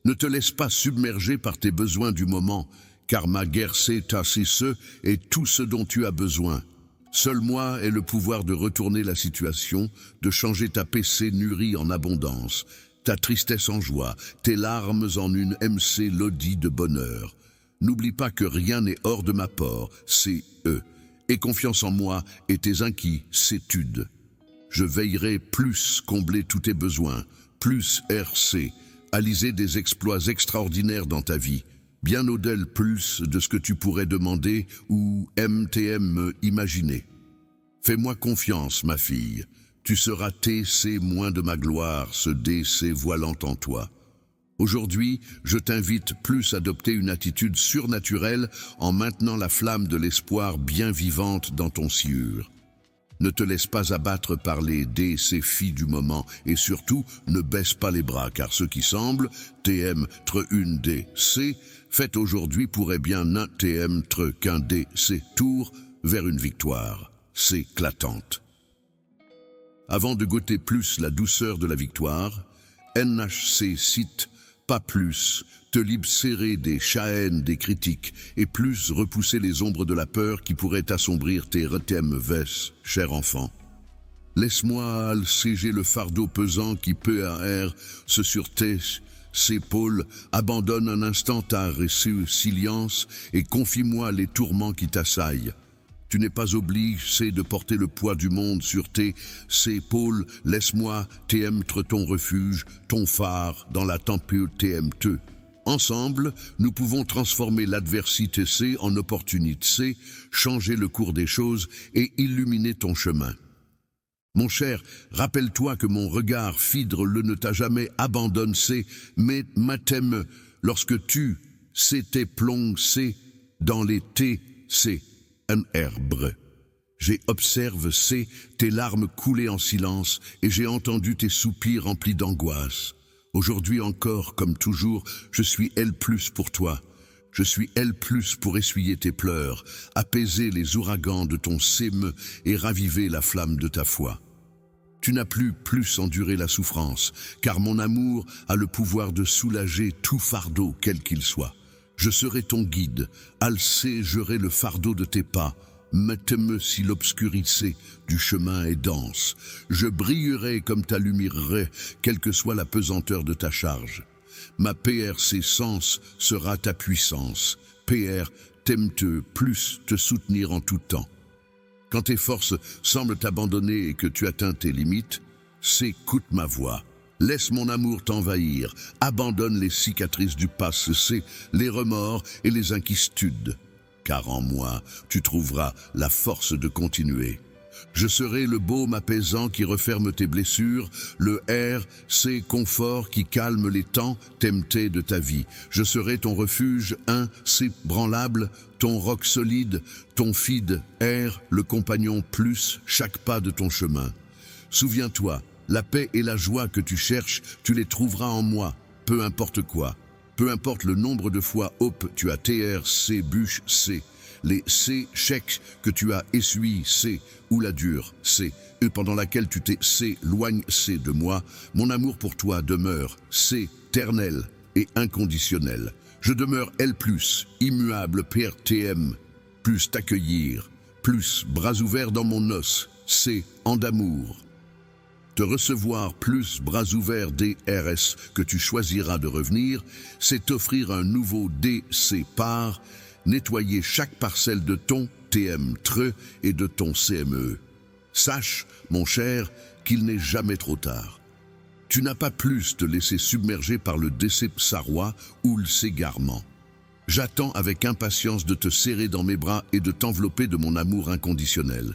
Ne te laisse pas submerger par tes besoins du moment, car ma guerre c'est assez ce et tout ce dont tu as besoin. Seul moi ai le pouvoir de retourner la situation, de changer ta PC nurie en abondance, ta tristesse en joie, tes larmes en une MC lodie de bonheur. N'oublie pas que rien n'est hors de ma porte, c'est eux. Aie confiance en moi et tes inquiétudes. Je veillerai plus combler tous tes besoins, plus RC, réaliser des exploits extraordinaires dans ta vie, bien au-delà plus de ce que tu pourrais demander ou MTM imaginer. Fais-moi confiance, ma fille. Tu seras témoin de ma gloire, ce DC voilant en toi. Aujourd'hui, je t'invite plus à adopter une attitude surnaturelle en maintenant la flamme de l'espoir bien vivante dans ton sieur. Ne te laisse pas abattre par les défis du moment et surtout, ne baisse pas les bras car ce qui semble, TM une DC, fait aujourd'hui pourrait bien un TM qu'un DC tour vers une victoire. C'est éclatante. Avant de goûter plus la douceur de la victoire, NHC cite pas plus, te libérer des chaînes des critiques et plus repousser les ombres de la peur qui pourraient assombrir tes RTMVs, cher enfant. Laisse-moi alléger le fardeau pesant qui peut se sur tes épaules, abandonne un instant ta résilience et confie-moi les tourments qui t'assaillent. Tu n'es pas obligé de porter le poids du monde sur tes épaules. Laisse-moi t'être ton refuge, ton phare dans la tempête TMT. Ensemble, nous pouvons transformer l'adversité en opportunité, changer le cours des choses et illuminer ton chemin. Mon cher, rappelle-toi que mon regard fidèle ne t'a jamais abandonné, mais m'aime lorsque tu s'étais plongé dans les TC. Un herbe. J'ai observé tes larmes couler en silence et j'ai entendu tes soupirs remplis d'angoisse. Aujourd'hui encore, comme toujours, je suis L+ pour toi. Je suis L+ pour essuyer tes pleurs, apaiser les ouragans de ton séme et raviver la flamme de ta foi. Tu n'as plus enduré la souffrance, car mon amour a le pouvoir de soulager tout fardeau, quel qu'il soit. Je serai ton guide, allégerai le fardeau de tes pas, Mettez-me si l'obscurité du chemin est dense. Je brillerai comme ta lumière, quelle que soit la pesanteur de ta charge. Ma PRC sens sera ta puissance. PR, t'aime-te plus te soutenir en tout temps. Quand tes forces semblent t'abandonner et que tu atteins tes limites, écoute ma voix. Laisse mon amour t'envahir. Abandonne les cicatrices du passé, les remords et les inquiétudes. Car en moi, tu trouveras la force de continuer. Je serai le baume apaisant qui referme tes blessures, le RC confort qui calme les temps temptés de ta vie. Je serai ton refuge inébranlable, ton roc solide, ton feed le compagnon plus chaque pas de ton chemin. Souviens-toi, la paix et la joie que tu cherches, tu les trouveras en moi, peu importe quoi. Peu importe le nombre de fois tu as TRC bûche C, les chèques que tu as essuyé C, ou la dure C, et pendant laquelle tu t'es loigne C de moi, mon amour pour toi demeure éternel et inconditionnel. Je demeure L+, immuable PRTM, plus t'accueillir, plus bras ouverts dans mon os, en d'amour. Te recevoir plus bras ouverts DRS que tu choisiras de revenir, c'est t'offrir un nouveau DC par, nettoyer chaque parcelle de ton TM et de ton CME. Sache, mon cher, qu'il n'est jamais trop tard. Tu n'as pas plus te laisser submerger par le décès sarrois ou le s'égarement. J'attends avec impatience de te serrer dans mes bras et de t'envelopper de mon amour inconditionnel.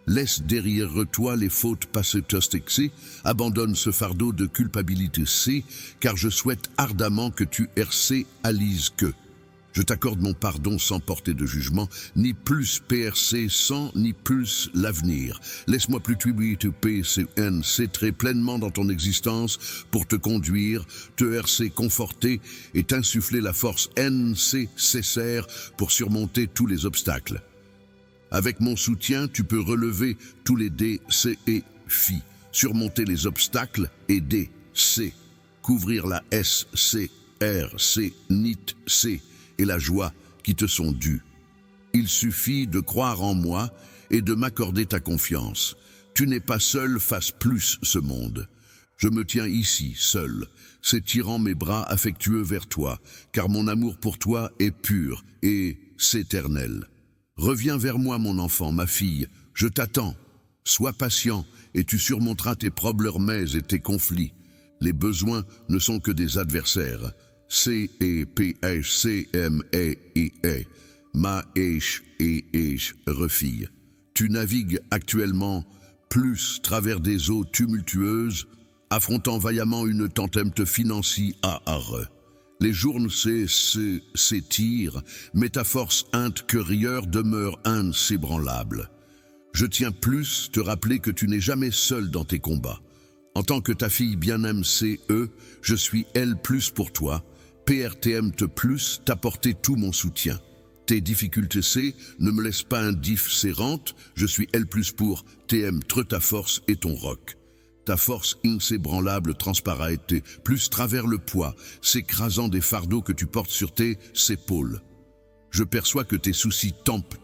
Laisse derrière toi les fautes passées toxiques, abandonne ce fardeau de culpabilité car je souhaite ardemment que tu réalises que je t'accorde mon pardon sans porter de jugement, ni plus PRC sans ni plus l'avenir. Laisse-moi plus te PCN très pleinement dans ton existence pour te conduire, te RC conforter et t'insuffler la force nécessaire pour surmonter tous les obstacles. Avec mon soutien, tu peux relever tous les défis, surmonter les obstacles et couvrir la NIT et la joie qui te sont dues. Il suffit de croire en moi et de m'accorder ta confiance. Tu n'es pas seul face plus ce monde. Je me tiens ici, seul, s'étirant mes bras affectueux vers toi, car mon amour pour toi est pur et éternel. Reviens vers moi, mon enfant, ma fille, je t'attends. Sois patient et tu surmonteras tes problèmes et tes conflits. Les besoins ne sont que des adversaires. Refille. Tu navigues actuellement plus travers des eaux tumultueuses, affrontant vaillamment une tempête financière. Les journées s'étirent, mais ta force intérieure demeure inébranlable. Je tiens plus te rappeler que tu n'es jamais seul dans tes combats. En tant que ta fille bien-aimée je suis L+ pour toi, PRTM te plus t'apporter tout mon soutien. Tes difficultés ne me laissent pas indifférente, je suis L+ pour TM ta force et ton roc. Ta force inébranlable transparaît plus travers le poids, s'écrasant des fardeaux que tu portes sur tes épaules. Je perçois que tes soucis tempent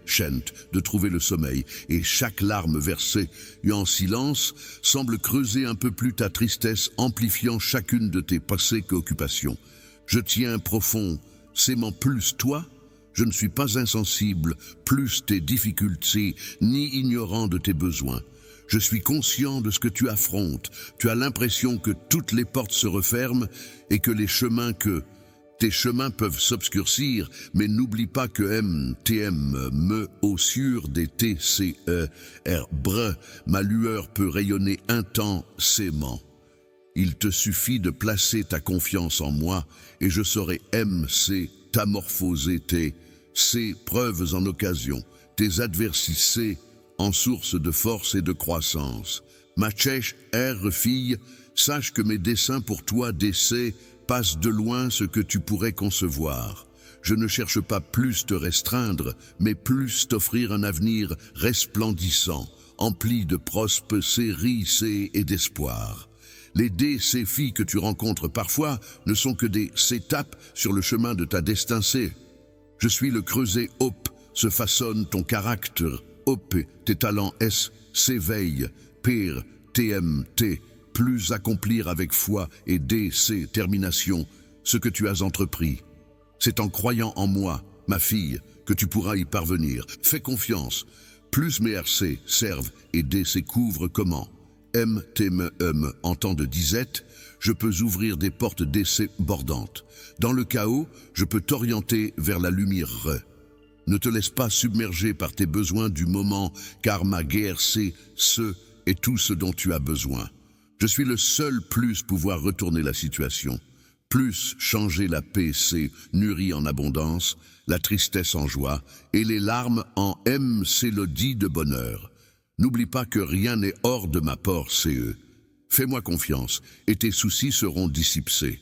chantent de trouver le sommeil, et chaque larme versée en silence semble creuser un peu plus ta tristesse, amplifiant chacune de tes passées occupations. Je tiens profond, s'aimant plus toi, je ne suis pas insensible, plus tes difficultés, ni ignorant de tes besoins. Je suis conscient de ce que tu affrontes. Tu as l'impression que toutes les portes se referment et que tes chemins peuvent s'obscurcir, mais n'oublie pas que me au sur des ma lueur peut rayonner intensément. Il te suffit de placer ta confiance en moi et je saurai t'amorphoser tes preuves en occasion, tes adversités en source de force et de croissance. Ma chère fille, sache que mes desseins pour toi passent de loin ce que tu pourrais concevoir. Je ne cherche pas plus te restreindre, mais plus t'offrir un avenir resplendissant, empli de prospérité et d'espoir. Les défis que tu rencontres parfois ne sont que des étapes sur le chemin de ta destinée. Je suis le creuset se façonne ton caractère. OP, tes talents S, s'éveillent. PIR, TMT, plus accomplir avec foi et DC, termination, ce que tu as entrepris. C'est en croyant en moi, ma fille, que tu pourras y parvenir. Fais confiance. Plus mes RC servent et DC couvrent comment? En temps de disette, je peux ouvrir des portes DC bordantes. Dans le chaos, je peux t'orienter vers la lumière. Ne te laisse pas submerger par tes besoins du moment, car ma guerre c'est ce et tout ce dont tu as besoin. Je suis le seul plus pouvoir retourner la situation. Plus changer la paix c'est nourri en abondance, la tristesse en joie, et les larmes en mélodie de bonheur. N'oublie pas que rien n'est hors de ma porte, CE. Fais-moi confiance, et tes soucis seront dissipés.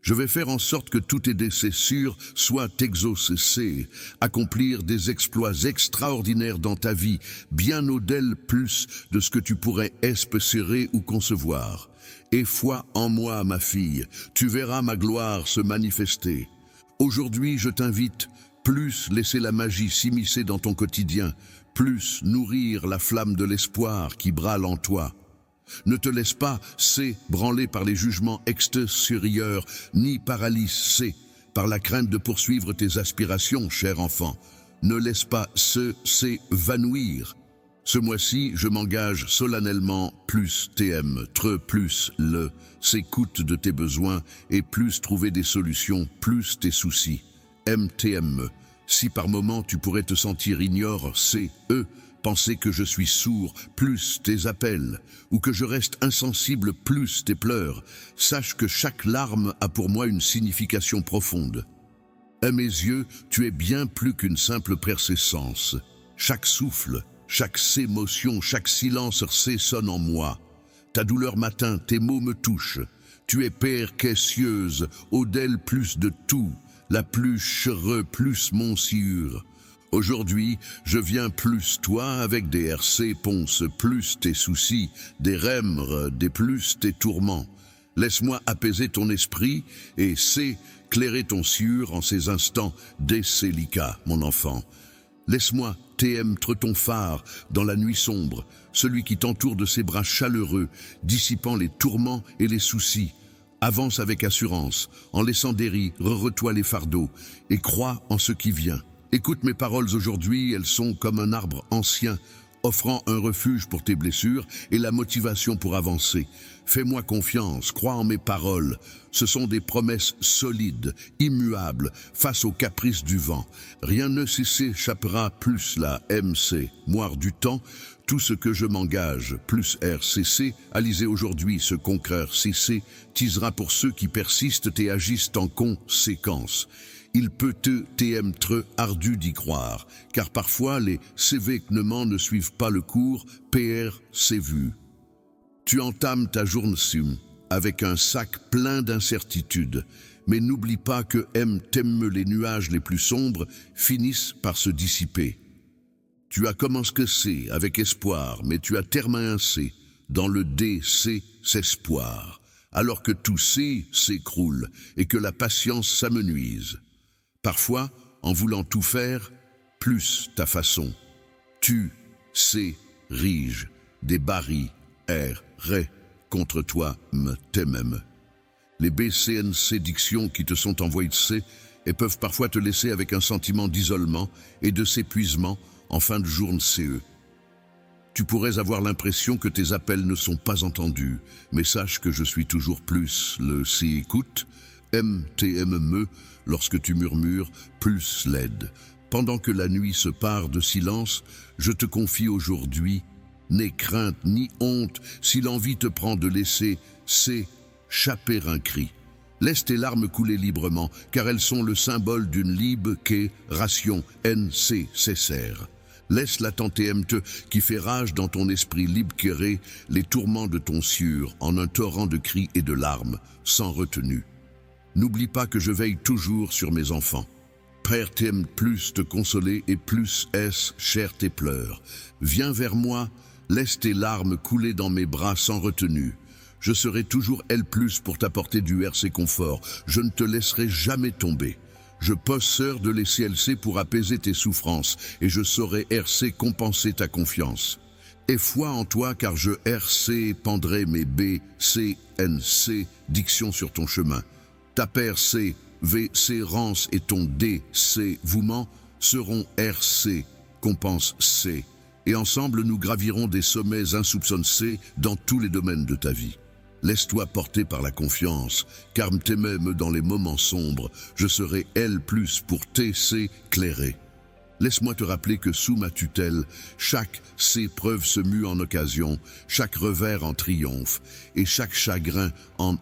Je vais faire en sorte que tous tes décès sûrs soient exaucés, accomplir des exploits extraordinaires dans ta vie, bien au-delà plus de ce que tu pourrais espérer ou concevoir. Et foi en moi, ma fille, tu verras ma gloire se manifester. Aujourd'hui, je t'invite, plus laisser la magie s'immiscer dans ton quotidien, plus nourrir la flamme de l'espoir qui brûle en toi. Ne te laisse pas, branler par les jugements extérieurs, ni paralysé par la crainte de poursuivre tes aspirations, cher enfant. Ne laisse pas s'évanouir. Ce mois-ci, je m'engage solennellement, plus plus s'écoute de tes besoins et plus trouver des solutions, plus tes soucis. Si par moment tu pourrais te sentir ignore, penser que je suis sourd, plus tes appels, ou que je reste insensible, plus tes pleurs, sache que chaque larme a pour moi une signification profonde. À mes yeux, tu es bien plus qu'une simple persistance. Chaque souffle, chaque émotion, chaque silence sonne en moi. Ta douleur m'atteint, tes mots me touchent. Tu es percasseuse, au-delà plus de tout, la plus chère, plus monsiure. Aujourd'hui, je viens plus toi avec des RC ponce, plus tes soucis, des remres, des plus tes tourments. Laisse-moi apaiser ton esprit et clairer ton cieux en ces instants délicats, mon enfant. Laisse-moi t'être ton phare dans la nuit sombre, celui qui t'entoure de ses bras chaleureux, dissipant les tourments et les soucis. Avance avec assurance, en laissant dériver toi les fardeaux, et crois en ce qui vient. Écoute mes paroles aujourd'hui, elles sont comme un arbre ancien, offrant un refuge pour tes blessures et la motivation pour avancer. Fais-moi confiance, crois en mes paroles. Ce sont des promesses solides, immuables, face aux caprices du vent. Rien ne s'échappera plus la moire du temps. Tout ce que je m'engage, plus RCC, à liser aujourd'hui ce concret CC, teasera pour ceux qui persistent et agissent en conséquence. Il peut être ardu d'y croire, car parfois les événements ne suivent pas le cours, c'est vu. Tu entames ta journée avec un sac plein d'incertitudes, mais n'oublie pas que les nuages les plus sombres finissent par se dissiper. Tu as commencé avec espoir, mais tu as terminé dans le désespoir, alors que tout s'écroule et que la patience s'amenuise. Parfois, en voulant tout faire, plus ta façon. Tu rige des barils, contre toi, t'aimes. Les BCNC dictions qui te sont envoyées et peuvent parfois te laisser avec un sentiment d'isolement et de s'épuisement en fin de journée CE. Tu pourrais avoir l'impression que tes appels ne sont pas entendus, mais sache que je suis toujours plus le écoute, lorsque tu murmures, plus l'aide. Pendant que la nuit se pare de silence, je te confie aujourd'hui, n'aie crainte ni honte si l'envie te prend de laisser s'échapper un cri. Laisse tes larmes couler librement, car elles sont le symbole d'une libération nécessaire. Laisse la TMT qui fait rage dans ton esprit libérer les tourments de ton cieux en un torrent de cris et de larmes, sans retenue. N'oublie pas que je veille toujours sur mes enfants. Père t'aime plus te consoler et plus cher tes pleurs. Viens vers moi, laisse tes larmes couler dans mes bras sans retenue. Je serai toujours plus pour t'apporter du RC confort. Je ne te laisserai jamais tomber. Je possède de l'ECLC pour apaiser tes souffrances, et je saurai RC compenser ta confiance. Aie foi en toi, car je RC pendrai mes B, C, N, C, diction sur ton chemin. Ta paire C, V, C, rance et ton D, C, vouement seront RC, compense C. Et ensemble, nous gravirons des sommets insoupçonnés dans tous les domaines de ta vie. Laisse-toi porter par la confiance, car t'es même dans les moments sombres, je serai L+, pour TC clairé. Laisse-moi te rappeler que sous ma tutelle, chaque épreuve se mue en occasion, chaque revers en triomphe, et chaque chagrin en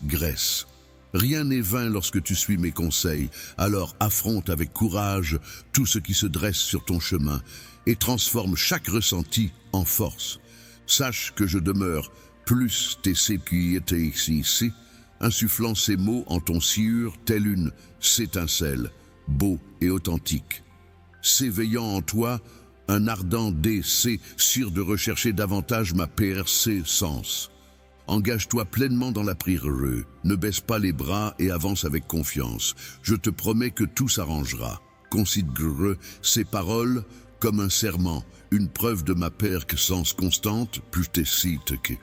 graisse. Rien n'est vain lorsque tu suis mes conseils, alors affronte avec courage tout ce qui se dresse sur ton chemin, et transforme chaque ressenti en force. Sache que je demeure plus TC qui était ici, insufflant ces mots en ton sciure, telle une s'étincelle, beau et authentique. S'éveillant en toi, un ardent DC, sûr de rechercher davantage ma PRC sens. Engage-toi pleinement dans la prière, ne baisse pas les bras et avance avec confiance. Je te promets que tout s'arrangera. Considère ces paroles comme un serment, une preuve de ma sens constante, plus tes sites que.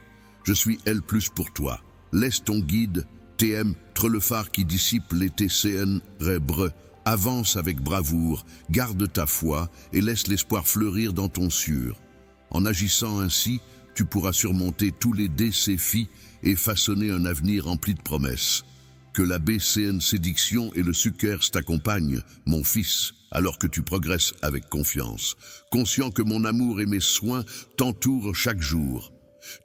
Je suis L+ pour toi. Laisse ton guide, TM, le phare qui dissipe les TCN, Rebre. Avance avec bravoure, garde ta foi et laisse l'espoir fleurir dans ton sûr. En agissant ainsi, tu pourras surmonter tous les défis et façonner un avenir rempli de promesses. Que la BCN sédiction et le sucre t'accompagnent, mon fils, alors que tu progresses avec confiance, conscient que mon amour et mes soins t'entourent chaque jour.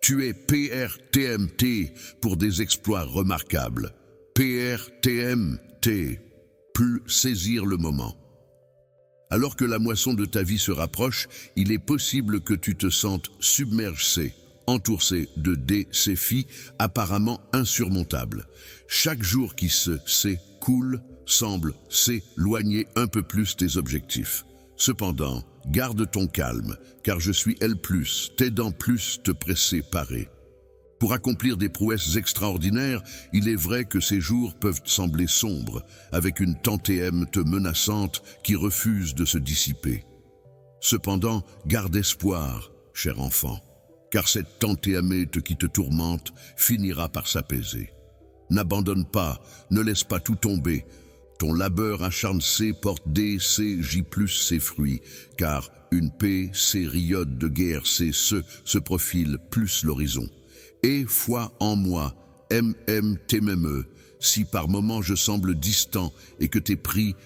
Tu es PRTMT pour des exploits remarquables. PRTMT, plus saisir le moment. Alors que la moisson de ta vie se rapproche, il est possible que tu te sentes submergé, entouré de défis apparemment insurmontables. Chaque jour qui s'écoule semble s'éloigner un peu plus tes objectifs. Cependant, garde ton calme, car je suis L+, t'aidant plus te préparer. Pour accomplir des prouesses extraordinaires, il est vrai que ces jours peuvent sembler sombres, avec une tantéème menaçante qui refuse de se dissiper. Cependant, garde espoir, cher enfant, car cette tantéème qui te tourmente finira par s'apaiser. N'abandonne pas, ne laisse pas tout tomber. Ton labeur acharné porte DCJ+ ses fruits, car une période de guerre se profile plus l'horizon. Et foi en moi, MMTME, si par moments je semble distant et que tes prières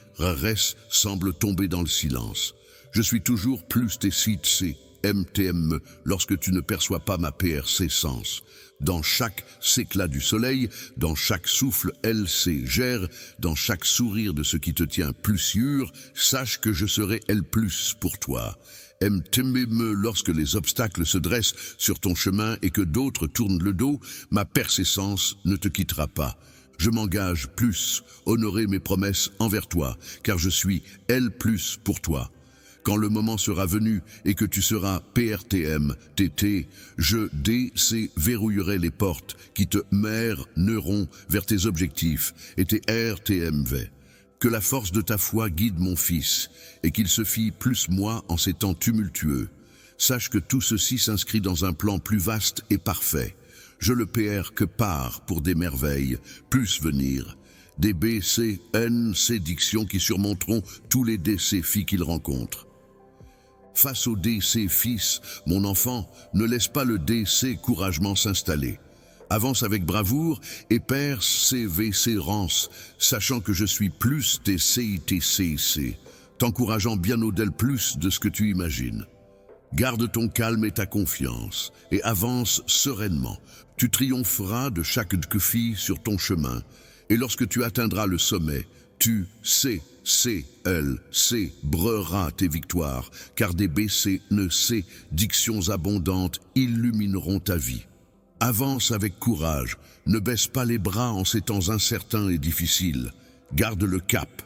semblent tomber dans le silence. Je suis toujours plus tes sites MTME lorsque tu ne perçois pas ma PRC sens. Dans chaque éclat du soleil, dans chaque souffle LC gère, dans chaque sourire de ce qui te tient plus sûr, sache que je serai L+ pour toi. MTME lorsque les obstacles se dressent sur ton chemin et que d'autres tournent le dos, ma persistance ne te quittera pas. Je m'engage plus, honorer mes promesses envers toi, car je suis L+ pour toi. Quand le moment sera venu et que tu seras PRTM, TT, je verrouillerai les portes qui te mèneront vers tes objectifs et tes RTMV. Que la force de ta foi guide mon fils et qu'il se fie plus moi en ces temps tumultueux. Sache que tout ceci s'inscrit dans un plan plus vaste et parfait. Je le PR que part pour des merveilles, plus venir. Des BCN sédictions qui surmonteront tous les défis qu'il rencontre. Face au DC fils, mon enfant, ne laisse pas le DC courageusement s'installer. Avance avec bravoure et perd CVC rance, sachant que je suis plus TCITCC, t'encourageant bien au-delà plus de ce que tu imagines. Garde ton calme et ta confiance, et avance sereinement. Tu triompheras de chaque défi sur ton chemin, et lorsque tu atteindras le sommet, tu célébreras tes victoires, car des BCNC, dictions abondantes, illumineront ta vie. Avance avec courage, ne baisse pas les bras en ces temps incertains et difficiles. Garde le cap.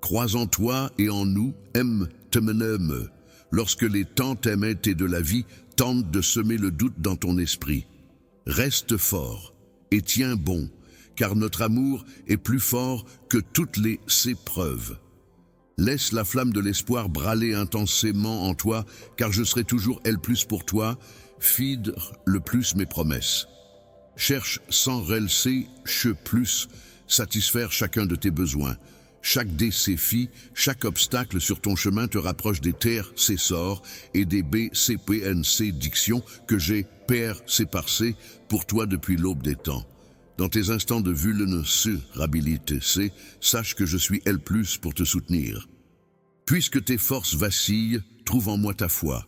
Crois en toi et en nous, MTMNM. Lorsque les temps et de la vie tentent de semer le doute dans ton esprit. Reste fort et tiens bon, car notre amour est plus fort que toutes les épreuves. Laisse la flamme de l'espoir brûler intensément en toi, car je serai toujours L+ pour toi, fide le plus mes promesses. Cherche sans relcer, plus, satisfaire chacun de tes besoins. Chaque défi, chaque obstacle sur ton chemin te rapproche des terres, ces sorts, et des BCPNC dictions que j'ai, Père, séparcé, pour toi depuis l'aube des temps. Dans tes instants de vulnérabilité, sache que je suis L+ pour te soutenir. Puisque tes forces vacillent, trouve en moi ta foi.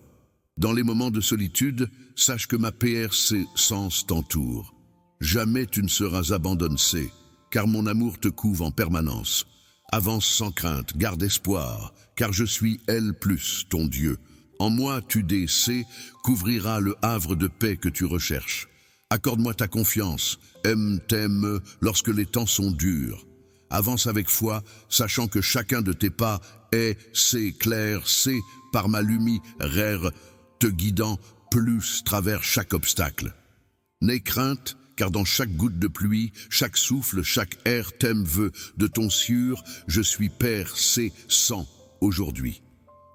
Dans les moments de solitude, sache que ma PRC sens t'entoure. Jamais tu ne seras abandonné, car mon amour te couve en permanence. Avance sans crainte, garde espoir, car je suis L+, ton Dieu. En moi, tu couvriras le havre de paix que tu recherches. Accorde-moi ta confiance, t'aime lorsque les temps sont durs. Avance avec foi, sachant que chacun de tes pas est, clair, par ma lumière, te guidant plus travers chaque obstacle. N'aie crainte, car dans chaque goutte de pluie, chaque souffle, chaque air veut de ton sûr, je suis Père, sans aujourd'hui.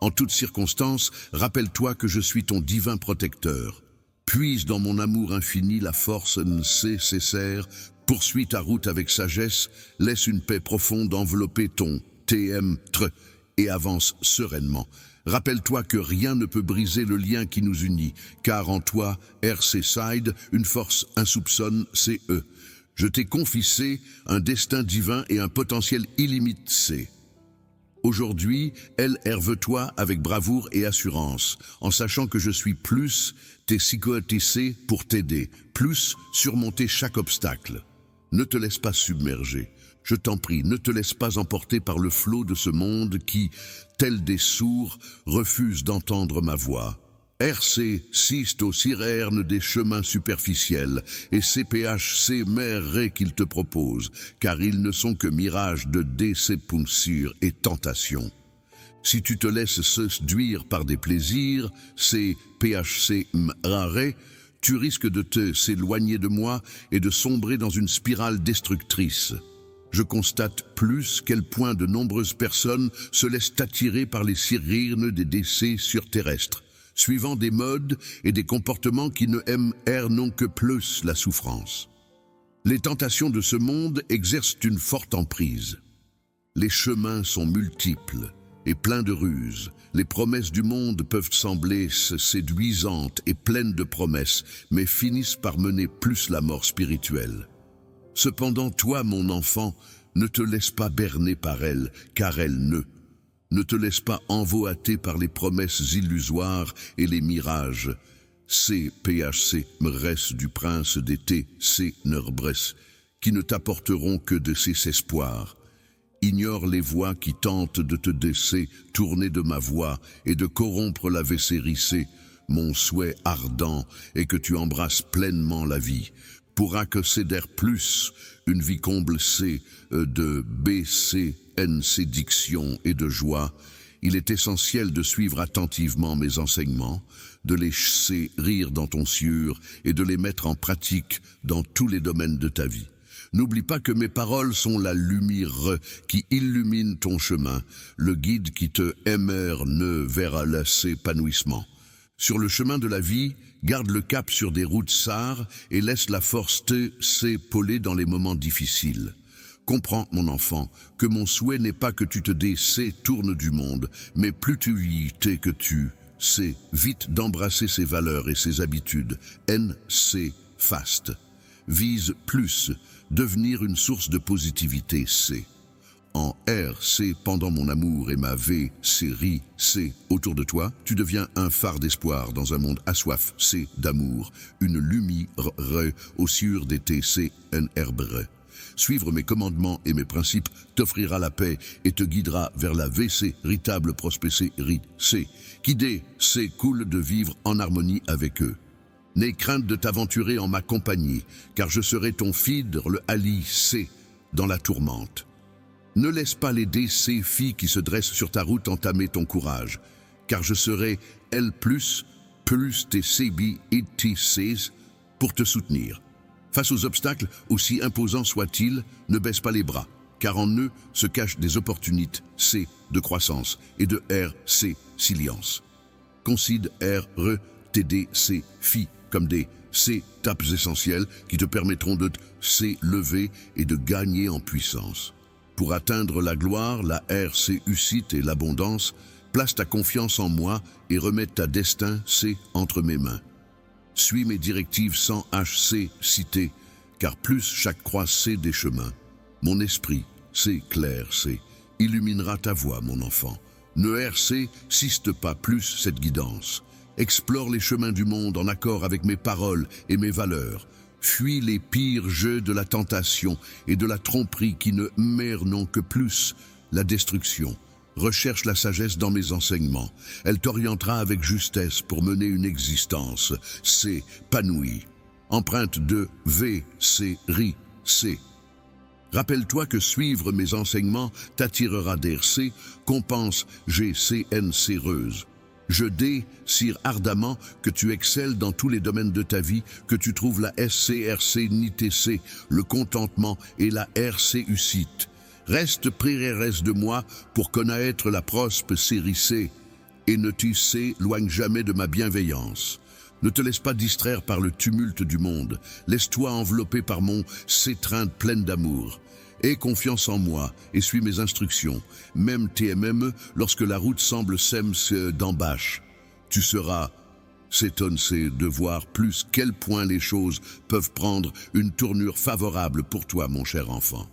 En toutes circonstances, rappelle-toi que je suis ton divin protecteur. Puise dans mon amour infini la force nécessaire, poursuis ta route avec sagesse, laisse une paix profonde envelopper ton et avance sereinement. Rappelle-toi que rien ne peut briser le lien qui nous unit, car en toi, RC Side, une force insoupçonne, CE. Je t'ai confissé un destin divin et un potentiel illimité. Aujourd'hui, LRV-toi avec bravoure et assurance, en sachant que je suis plus tes psychotisés pour t'aider, plus surmonter chaque obstacle. Ne te laisse pas submerger. Je t'en prie, ne te laisse pas emporter par le flot de ce monde qui, tel des sourds, refuse d'entendre ma voix. RC siste aux sirènes des chemins superficiels et CPHC mères qu'il te propose, car ils ne sont que mirages de déception et tentation. Si tu te laisses séduire par des plaisirs, CPHC rare, tu risques de te s'éloigner de moi et de sombrer dans une spirale destructrice. Je constate plus quel point de nombreuses personnes se laissent attirer par les sirènes des décès surterrestres, suivant des modes et des comportements qui ne aiment non que plus la souffrance. Les tentations de ce monde exercent une forte emprise. Les chemins sont multiples et pleins de ruses. Les promesses du monde peuvent sembler séduisantes et pleines de promesses, mais finissent par mener plus la mort spirituelle. Cependant, toi, mon enfant, ne te laisse pas berner par elle, car elle ne te laisse pas envoûter par les promesses illusoires et les mirages. CPHC mres du prince d'été, Nerbres, qui ne t'apporteront que de ces espoirs. Ignore les voix qui tentent de te tourner de ma voix et de corrompre la vérité. Mon souhait ardent est que tu embrasses pleinement la vie. Pourra que céder plus, une vie comble de BCNC diction et de joie, il est essentiel de suivre attentivement mes enseignements, de les laisser rire dans ton sûr et de les mettre en pratique dans tous les domaines de ta vie. N'oublie pas que mes paroles sont la lumière qui illumine ton chemin, le guide qui te émerne vers l'épanouissement. Sur le chemin de la vie, garde le cap sur des routes sarres et laisse la force s'épauler dans les moments difficiles. Comprends, mon enfant, que mon souhait n'est pas que tu te détournes du monde, mais plus tu y t'es que tu sais vite d'embrasser ses valeurs et ses habitudes. NC Fast. Vise plus, devenir une source de positivité. En RC, pendant mon amour et ma V, série C, autour de toi, tu deviens un phare d'espoir dans un monde assoif, d'amour, une lumière au sur des TCNRBR. Suivre mes commandements et mes principes t'offrira la paix et te guidera vers la véritable prospérité, qui coule de vivre en harmonie avec eux. N'aie crainte de t'aventurer en ma compagnie, car je serai ton fidèle Ali dans la tourmente. Ne laisse pas les défis qui se dressent sur ta route entamer ton courage, car je serai L+, tes CBITCs pour te soutenir. Face aux obstacles, aussi imposants soient-ils, ne baisse pas les bras, car en eux se cachent des opportunités, C, de croissance, et de R, C, silience. Concide R, R, TD, C, Phi, comme des C, tapes essentielles qui te permettront de C, lever et de gagner en puissance. Pour atteindre la gloire, la R, C, ucite et l'abondance, place ta confiance en moi et remets ta destin, C, entre mes mains. Suis mes directives sans HC cité, car plus chaque croix C des chemins. Mon esprit, C clair C, illuminera ta voie, mon enfant. Ne RC siste pas plus cette guidance. Explore les chemins du monde en accord avec mes paroles et mes valeurs. Fuis les pires jeux de la tentation et de la tromperie qui ne mèneront que plus la destruction. Recherche la sagesse dans mes enseignements. Elle t'orientera avec justesse pour mener une existence s'épanouie. Empreinte de V, C, RI, C. Rappelle-toi que suivre mes enseignements t'attirera d'RC, compense GCN séreuse. Je désire ardemment que tu excelles dans tous les domaines de ta vie, que tu trouves la SCRC NITC, le contentement et la RC ucite. Reste près de moi pour connaître la prospe série C, et ne t'y s'éloigne jamais de ma bienveillance. Ne te laisse pas distraire par le tumulte du monde, laisse-toi envelopper par mon étreinte pleine d'amour. Aie confiance en moi et suis mes instructions, même TMME lorsque la route semble sème d'embâche. Tu seras s'étonne de voir plus quel point les choses peuvent prendre une tournure favorable pour toi, mon cher enfant.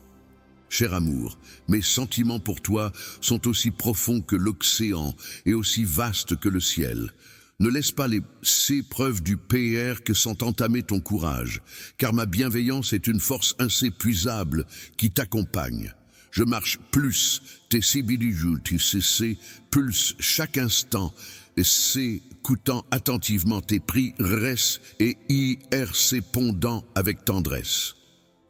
Cher amour, mes sentiments pour toi sont aussi profonds que l'océan et aussi vastes que le ciel. Ne laisse pas ces preuves du PR que sans entamer ton courage, car ma bienveillance est une force inépuisable qui t'accompagne. Je marche plus, tes CC, plus chaque instant, et s'écoutant attentivement tes prix, res et IRC pondant avec tendresse.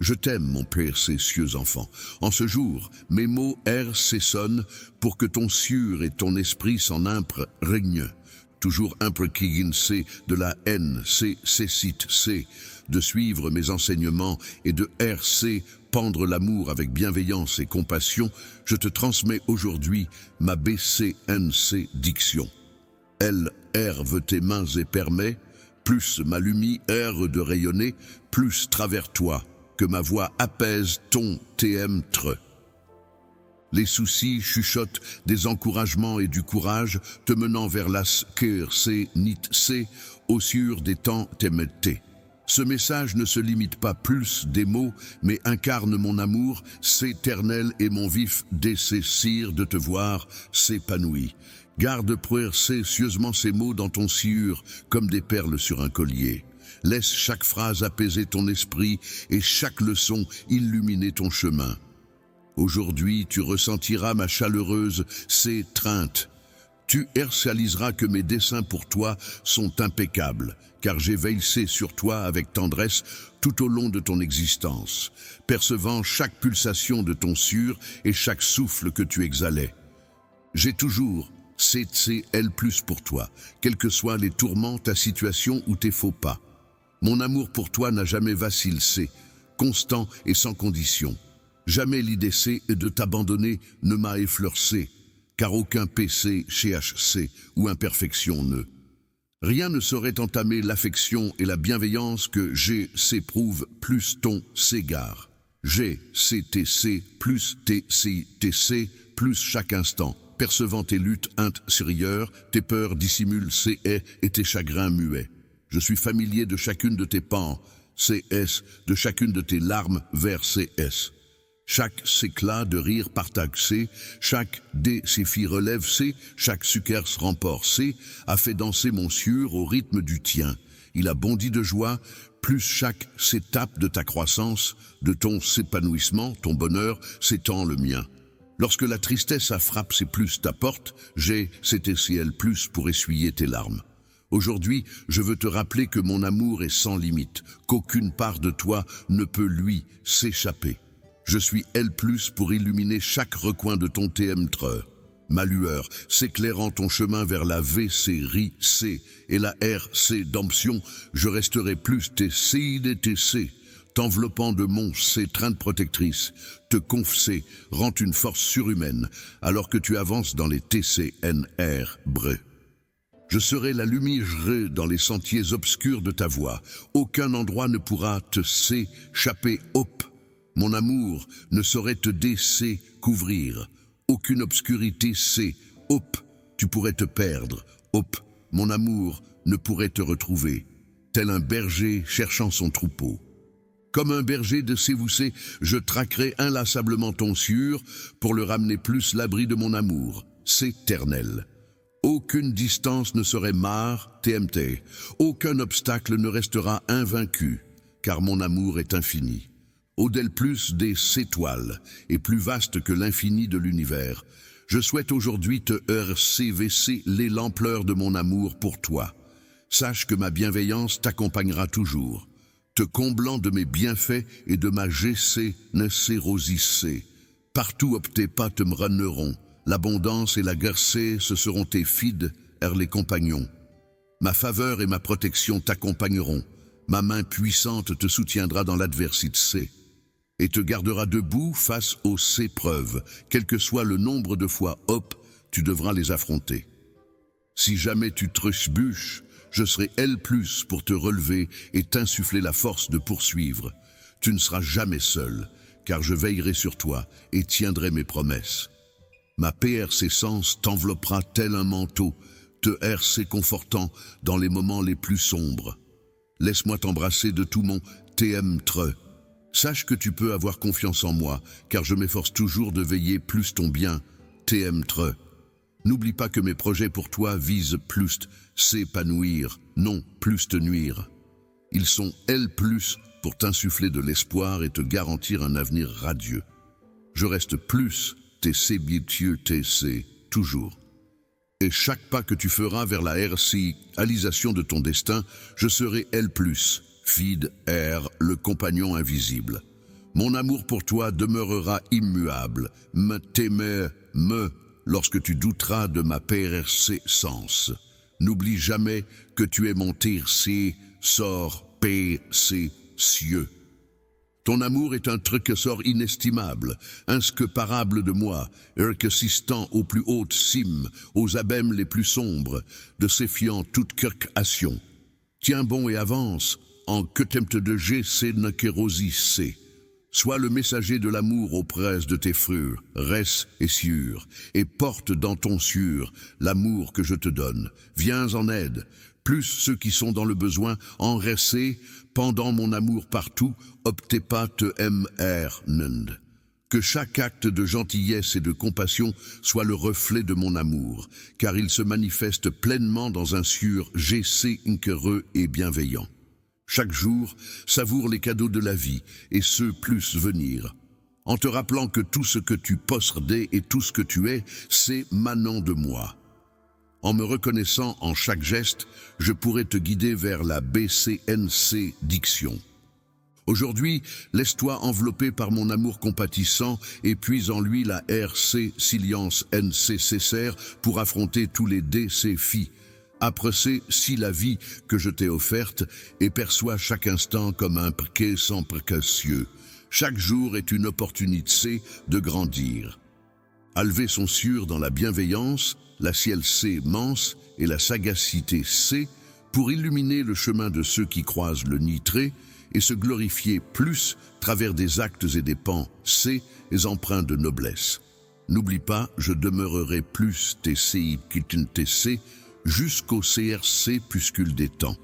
Je t'aime, mon père, cieux enfant. En ce jour, mes mots sonnent pour que ton sûr et ton esprit s'en imprègnent. Toujours imprequigin C de la N, cite C, de suivre mes enseignements et de RC, pendre l'amour avec bienveillance et compassion, je te transmets aujourd'hui ma BCNC diction. Elle herve tes mains et permet, plus ma lumière de rayonner, plus travers toi, que ma voix apaise ton TM-tre. Les soucis chuchotent des encouragements et du courage, te menant vers la SCRC NIT-C, au sur des temps TMT. Ce message ne se limite pas plus des mots, mais incarne mon amour, s'éternel et mon vif désir de te voir s'épanouir. Garde précieusement ces mots dans ton sciure, comme des perles sur un collier. Laisse chaque phrase apaiser ton esprit et chaque leçon illuminer ton chemin. Aujourd'hui, tu ressentiras ma chaleureuse étreinte. Tu réaliseras que mes desseins pour toi sont impeccables, car j'ai veillé sur toi avec tendresse tout au long de ton existence, percevant chaque pulsation de ton sûr et chaque souffle que tu exhalais. J'ai toujours CCL+ pour toi, quels que soient les tourments, ta situation ou tes faux pas. Mon amour pour toi n'a jamais vacillé, constant et sans condition. Jamais l'idée de t'abandonner ne m'a effleuré, car aucun PC, CHC ou imperfection ne. Rien ne saurait entamer l'affection et la bienveillance que j'ai s'éprouve plus ton s'égare. J'ai CTC plus TCTC plus chaque instant, percevant tes luttes intérieures, tes peurs dissimulent et tes chagrins muets. Je suis familier de chacune de tes pans, CS, de chacune de tes larmes vers CS. Chaque éclat de rire partagé, chaque défi relève C, chaque sucre remport C, a fait danser mon sûr au rythme du tien. Il a bondi de joie, plus chaque étape de ta croissance, de ton épanouissement, ton bonheur, s'étend le mien. Lorsque la tristesse a frappé, c'est plus ta porte, j'ai CTCL+ pour essuyer tes larmes. Aujourd'hui, je veux te rappeler que mon amour est sans limite, qu'aucune part de toi ne peut lui s'échapper. Je suis L+ pour illuminer chaque recoin de ton TM-tre. Ma lueur, s'éclairant ton chemin vers la VC et la RC d'Amption, je resterai plus TC, t'enveloppant de mon cétrinte protectrice, te confcer, rend une force surhumaine, alors que tu avances dans les TCNR bre. Je serai la lumière dans les sentiers obscurs de ta voie. Aucun endroit ne pourra te s'échapper. Hop, mon amour ne saurait te couvrir. Aucune obscurité hop, tu pourrais te perdre. Hop, mon amour ne pourrait te retrouver. Tel un berger cherchant son troupeau. Comme un berger de Sévoussé, je traquerai inlassablement ton sieur pour le ramener plus l'abri de mon amour. C'est éternel. Aucune distance ne serait marre, TMT. Aucun obstacle ne restera invaincu, car mon amour est infini. Au-delà plus des étoiles, et plus vaste que l'infini de l'univers. Je souhaite aujourd'hui te RCVC l'ampleur de mon amour pour toi. Sache que ma bienveillance t'accompagnera toujours, te comblant de mes bienfaits et de ma générosité. Partout où tes pas te mèneront. L'abondance et la garcée, ce seront tes fides, les compagnons. Ma faveur et ma protection t'accompagneront. Ma main puissante te soutiendra dans l'adversité et te gardera debout face aux épreuves. Quel que soit le nombre de fois, tu devras les affronter. Si jamais tu trébuches, je serai plus pour te relever et t'insuffler la force de poursuivre. Tu ne seras jamais seul, car je veillerai sur toi et tiendrai mes promesses. Ma PRC-sens t'enveloppera tel un manteau, te RC confortant dans les moments les plus sombres. Laisse-moi t'embrasser de tout mon TM-tre. Sache que tu peux avoir confiance en moi, car je m'efforce toujours de veiller plus ton bien, TM-tre. N'oublie pas que mes projets pour toi visent plus s'épanouir, non plus te nuire. Ils sont plus pour t'insuffler de l'espoir et te garantir un avenir radieux. Je reste plus TC, toujours. Et chaque pas que tu feras vers la réalisation de ton destin, je serai feed le compagnon invisible. Mon amour pour toi demeurera immuable, lorsque tu douteras de ma PRC sens. N'oublie jamais que tu es mon cieux. Ton amour est un trésor inestimable, inscomparable de moi, consistant aux plus hautes cimes, aux abîmes les plus sombres, de séfiant toute création. Tiens bon et avance, en que t'aimes de C. Sois le messager de l'amour auprès de tes frères, reste et sûr, et porte dans ton sûr l'amour que je te donne. Viens en aide, plus ceux qui sont dans le besoin, en rester, pendant mon amour partout, optez pas te nund. Que chaque acte de gentillesse et de compassion soit le reflet de mon amour, car il se manifeste pleinement dans un sûr heureux et bienveillant. Chaque jour, savoure les cadeaux de la vie, et ceux plus venir, en te rappelant que tout ce que tu possédais et tout ce que tu es, c'est manant de moi. En me reconnaissant en chaque geste, je pourrai te guider vers la BCNC diction. Aujourd'hui, laisse-toi envelopper par mon amour compatissant et puis en lui la RC Silience nécessaire pour affronter tous les défis. Apprécie si la vie que je t'ai offerte et perçois chaque instant comme un prquet sans précieux. Chaque jour est une opportunité de grandir. À lever son sûr dans la bienveillance, la ciel manse et la sagacité pour illuminer le chemin de ceux qui croisent le nitré et se glorifier plus travers des actes et des pensées et empreints de noblesse. N'oublie pas, je demeurerai plus TCI TC jusqu'au CRC puscule des temps.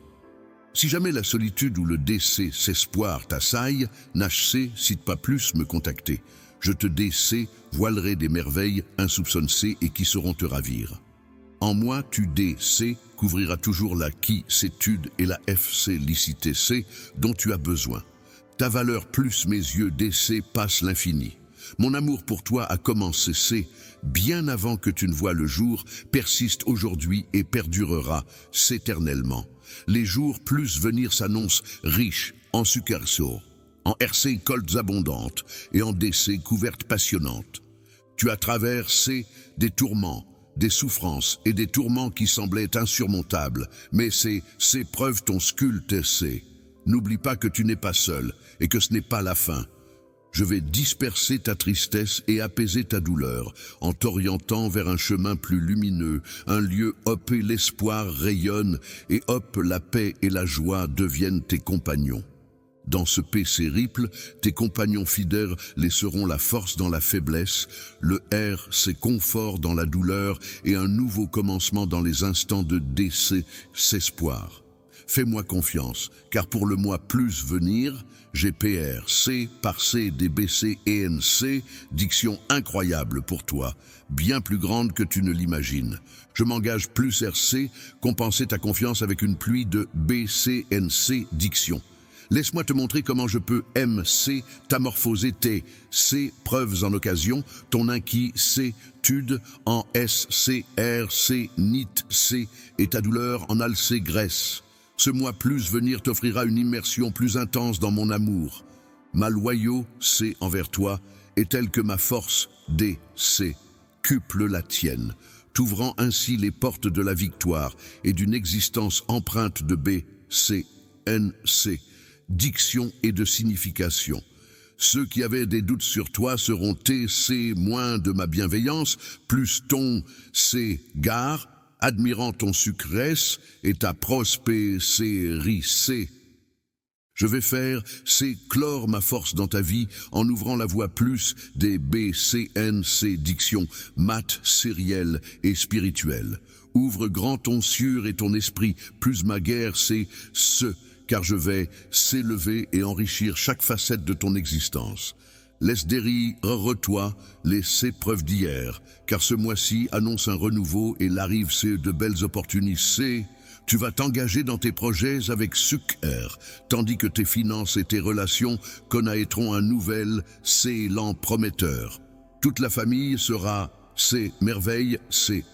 Si jamais la solitude ou le DC s'espoir t'assaille, n'HC, cite pas plus me contacter. Je te DC, voilerai des merveilles insoupçonnées et qui sauront te ravir. En moi, tu DC, couvriras toujours la qui-cétude et la FC-licité C dont tu as besoin. Ta valeur plus mes yeux DC passe l'infini. Mon amour pour toi a commencé bien avant que tu ne vois le jour, persiste aujourd'hui et perdurera s'éternellement. Les jours plus venir s'annoncent riches en succarceaux, en RC coltes abondantes et en DC couvertes passionnantes. Tu as traversé des tourments, des souffrances et des tourments qui semblaient insurmontables, mais ces preuves t'ont sculpté. N'oublie pas que tu n'es pas seul et que ce n'est pas la fin. Je vais disperser ta tristesse et apaiser ta douleur en t'orientant vers un chemin plus lumineux, un lieu hop et l'espoir rayonne et hop la paix et la joie deviennent tes compagnons. Dans ce périple, tes compagnons fidèles laisseront la force dans la faiblesse, le R c'est confort dans la douleur et un nouveau commencement dans les instants de décès, s'espoir. Fais-moi confiance, car pour le mois plus venir, j'ai PR, C par C, DBC et NC, diction incroyable pour toi, bien plus grande que tu ne l'imagines. Je m'engage plus RC, compenser ta confiance avec une pluie de BCNC diction. Laisse-moi te montrer comment je peux MC, t'amorphoser tes C, preuves en occasion, ton inquiétude en SCRC, NIT C, et ta douleur en ALC Grèce. Ce mois plus venir t'offrira une immersion plus intense dans mon amour. Ma loyauté envers toi est telle que ma force, DC, cuple la tienne, t'ouvrant ainsi les portes de la victoire et d'une existence empreinte de BCNC, diction et de signification. Ceux qui avaient des doutes sur toi seront TC moins de ma bienveillance, plus ton C gare, admirant ton sucresse et ta prospérité. Je vais faire, c'est clore ma force dans ta vie en ouvrant la voie plus des BCNC dictions, maths, sérielles et spirituelles. Ouvre grand ton cieux et ton esprit, plus ma guerre c'est ce, car je vais s'élever et enrichir chaque facette de ton existence. Laisse derrière toi les épreuves d'hier, car ce mois-ci annonce un renouveau et l'arrive c'est de belles opportunités. Tu vas t'engager dans tes projets avec succès, tandis que tes finances et tes relations connaîtront un nouvel élan prometteur. Toute la famille sera c'est merveille, c'est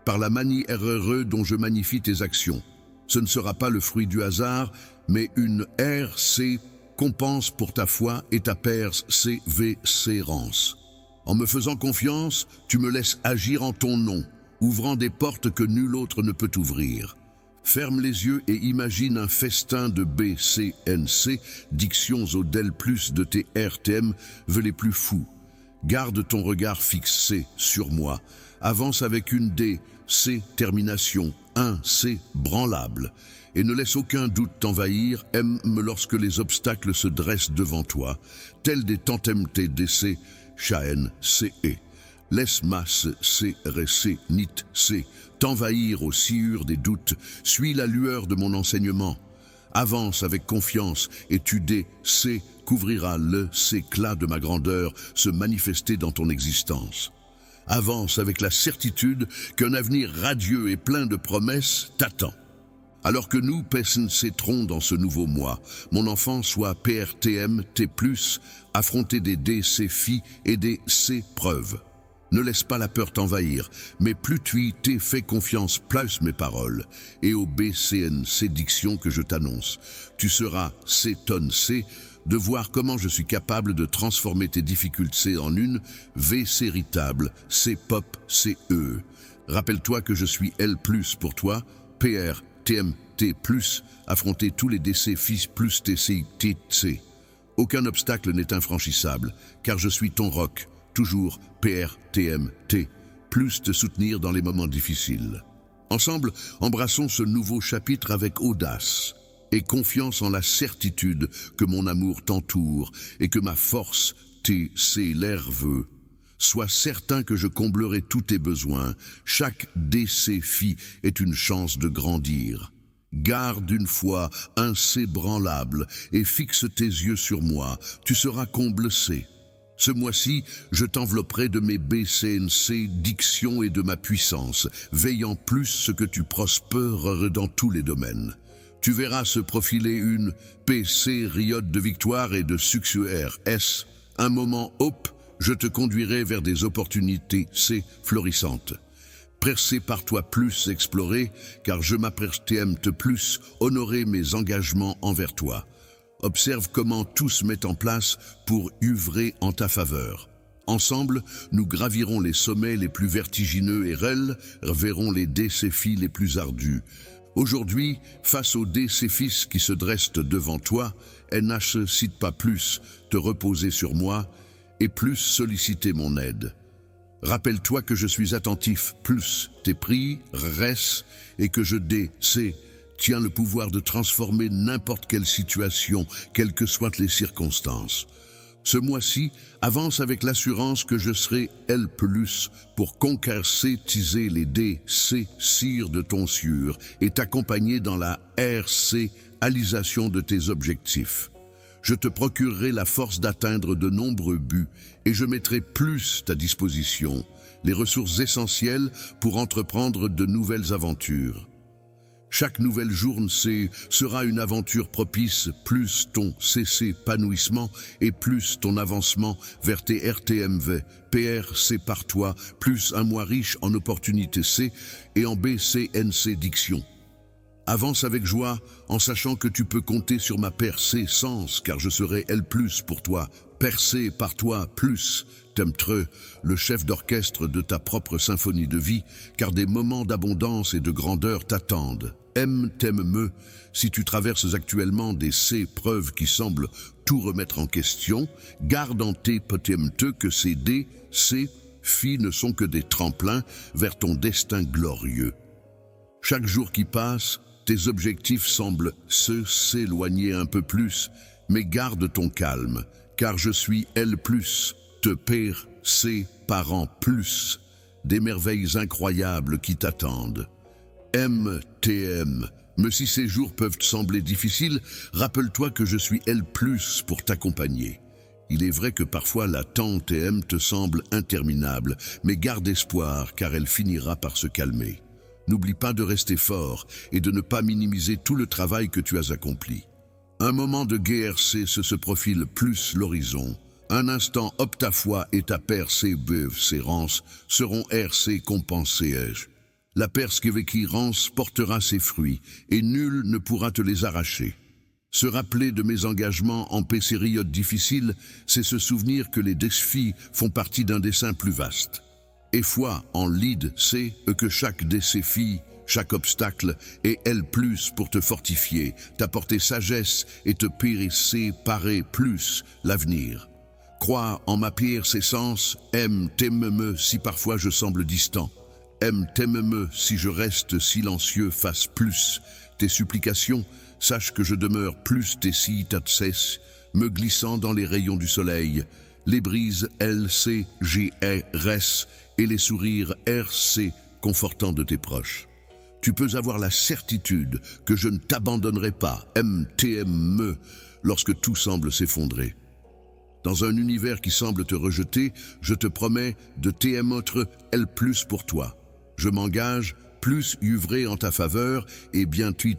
par la manière heureuse dont je magnifie tes actions. Ce ne sera pas le fruit du hasard, mais une RC compense pour ta foi et ta persévérance. En me faisant confiance, tu me laisses agir en ton nom, ouvrant des portes que nul autre ne peut ouvrir. Ferme les yeux et imagine un festin de BCNC, dictions au DEL plus de tes RTM, veux les plus fous. Garde ton regard fixé sur moi, avance avec une D, C, termination, 1, C, branlable. Et ne laisse aucun doute t'envahir, aime-me lorsque les obstacles se dressent devant toi, tels des tantems TDC, Chaen, CE. Laisse masse, CRC, NIT, C, t'envahir aux sciures des doutes, suis la lueur de mon enseignement. Avance avec confiance et tu C couvrira le s'éclat de ma grandeur se manifester dans ton existence. Avance avec la certitude qu'un avenir radieux et plein de promesses t'attend. Alors que nous persévérons dans ce nouveau mois, mon enfant soit PRTM, T+, affronter des défis et des C-preuves. Ne laisse pas la peur t'envahir, mais plus tu t'es fait confiance, place mes paroles, et au BCNC diction que je t'annonce. Tu seras C-tonne-C de voir comment je suis capable de transformer tes difficultés en une V-séritable, C-pop, C-E. Rappelle-toi que je suis L+, pour toi, PR, TMT+, affronter tous les défis plus TC. Aucun obstacle n'est infranchissable, car je suis ton roc, toujours PRTMT, plus te soutenir dans les moments difficiles. Ensemble, embrassons ce nouveau chapitre avec audace et confiance en la certitude que mon amour t'entoure et que ma force t'élève. Sois certain que je comblerai tous tes besoins. Chaque défi est une chance de grandir. Garde une foi inébranlable et fixe tes yeux sur moi. Tu seras comblé. Ce mois-ci, je t'envelopperai de mes BCNC, dictions et de ma puissance, veillant plus ce que tu prospéreras dans tous les domaines. Tu verras se profiler une période de victoire et de succès RS, un moment hop, je te conduirai vers des opportunités florissantes. Pressé par toi plus explorer, car je m'apprête plus honorer mes engagements envers toi. Observe comment tout se met en place pour œuvrer en ta faveur. Ensemble, nous gravirons les sommets les plus vertigineux et verrons les défis les plus ardus. Aujourd'hui, face aux décéfis qui se dressent devant toi, cite pas plus te reposer sur moi et plus solliciter mon aide. Rappelle-toi que je suis attentif plus tes prières et que je tiens le pouvoir de transformer n'importe quelle situation, quelles que soient les circonstances. Ce mois-ci, avance avec l'assurance que je serai pour concrétiser les cire de ton sûr et t'accompagner dans la réalisation de tes objectifs. Je te procurerai la force d'atteindre de nombreux buts et je mettrai plus à ta disposition les ressources essentielles pour entreprendre de nouvelles aventures. Chaque nouvelle journée sera une aventure propice, plus ton épanouissement et plus ton avancement vers tes PRC par toi, plus un mois riche en opportunités et en BCNC diction. Avance avec joie en sachant que tu peux compter sur ma persistance car je serai pour toi, percé par toi plus. T'aimes-tu le chef d'orchestre de ta propre symphonie de vie car des moments d'abondance et de grandeur t'attendent. T'aimes-me si tu traverses actuellement des preuves qui semblent tout remettre en question, garde en tes t'aimes-te que ces filles ne sont que des tremplins vers ton destin glorieux. Chaque jour qui passe, tes objectifs semblent s'éloigner un peu plus, mais garde ton calme, car je suis te parents plus, des merveilles incroyables qui t'attendent. Mais si ces jours peuvent te sembler difficiles, rappelle-toi que je suis pour t'accompagner. Il est vrai que parfois l'attente te semble interminable, mais garde espoir car elle finira par se calmer. N'oublie pas de rester fort et de ne pas minimiser tout le travail que tu as accompli. Un moment de GRC se profile plus l'horizon. Un instant ta foi et ta persévérance seront compensées. La persévérance portera ses fruits et nul ne pourra te les arracher. Se rappeler de mes engagements en période difficile, c'est se souvenir que les défis font partie d'un dessin plus vaste. Et foi en que chaque défi, chaque obstacle est pour te fortifier, t'apporter sagesse et te préparer plus l'avenir. Crois en ma persistance, t'aime-me si parfois je semble distant. T'aime-me si je reste silencieux face plus tes supplications, sache que je demeure plus tes citates, me glissant dans les rayons du soleil, les brises LCGRS et les sourires RC confortants de tes proches. Tu peux avoir la certitude que je ne t'abandonnerai pas, t'aime lorsque tout semble s'effondrer. Dans un univers qui semble te rejeter, je te promets de t'aimer plus pour toi. Je m'engage plus œuvrer en ta faveur et bientôt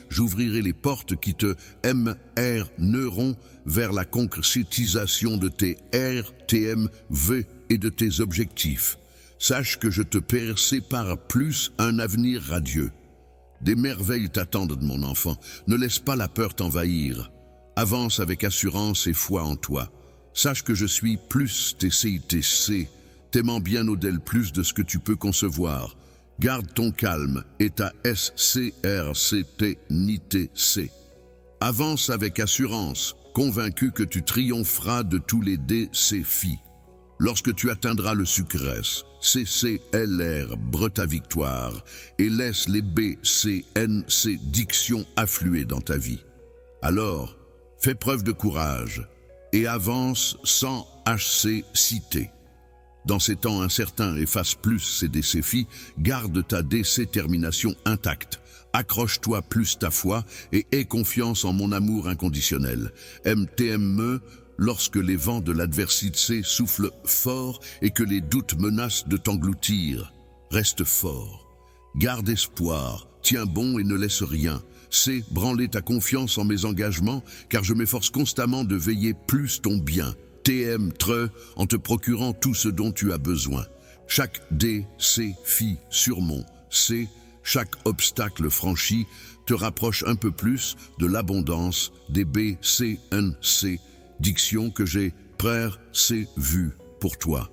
j'ouvrirai les portes qui te neront vers la concrétisation de tes RTMV et de tes objectifs. Sache que je te prépare plus un avenir radieux. Des merveilles t'attendent de mon enfant, ne laisse pas la peur t'envahir. Avance avec assurance et foi en toi. Sache que je suis plus TCITC, t'aimant bien au-delà plus de ce que tu peux concevoir. Garde ton calme et ta SCRCT-NITC. Avance avec assurance, convaincu que tu triompheras de tous les défis. Lorsque tu atteindras le sucrès, CCLR, ta victoire, et laisse les BCNC dictions affluer dans ta vie. Alors, fais preuve de courage et avance sans cité. Dans ces temps incertains et face plus ces défis, garde ta détermination intacte. Accroche-toi plus ta foi et aie confiance en mon amour inconditionnel. T'aime lorsque les vents de l'adversité soufflent fort et que les doutes menacent de t'engloutir. Reste fort. Garde espoir. Tiens bon et ne laisse rien. C'est branler ta confiance en mes engagements, car je m'efforce constamment de veiller plus ton bien. En te procurant tout ce dont tu as besoin. Chaque défi chaque obstacle franchi te rapproche un peu plus de l'abondance des BCNC, diction que j'ai vue pour toi.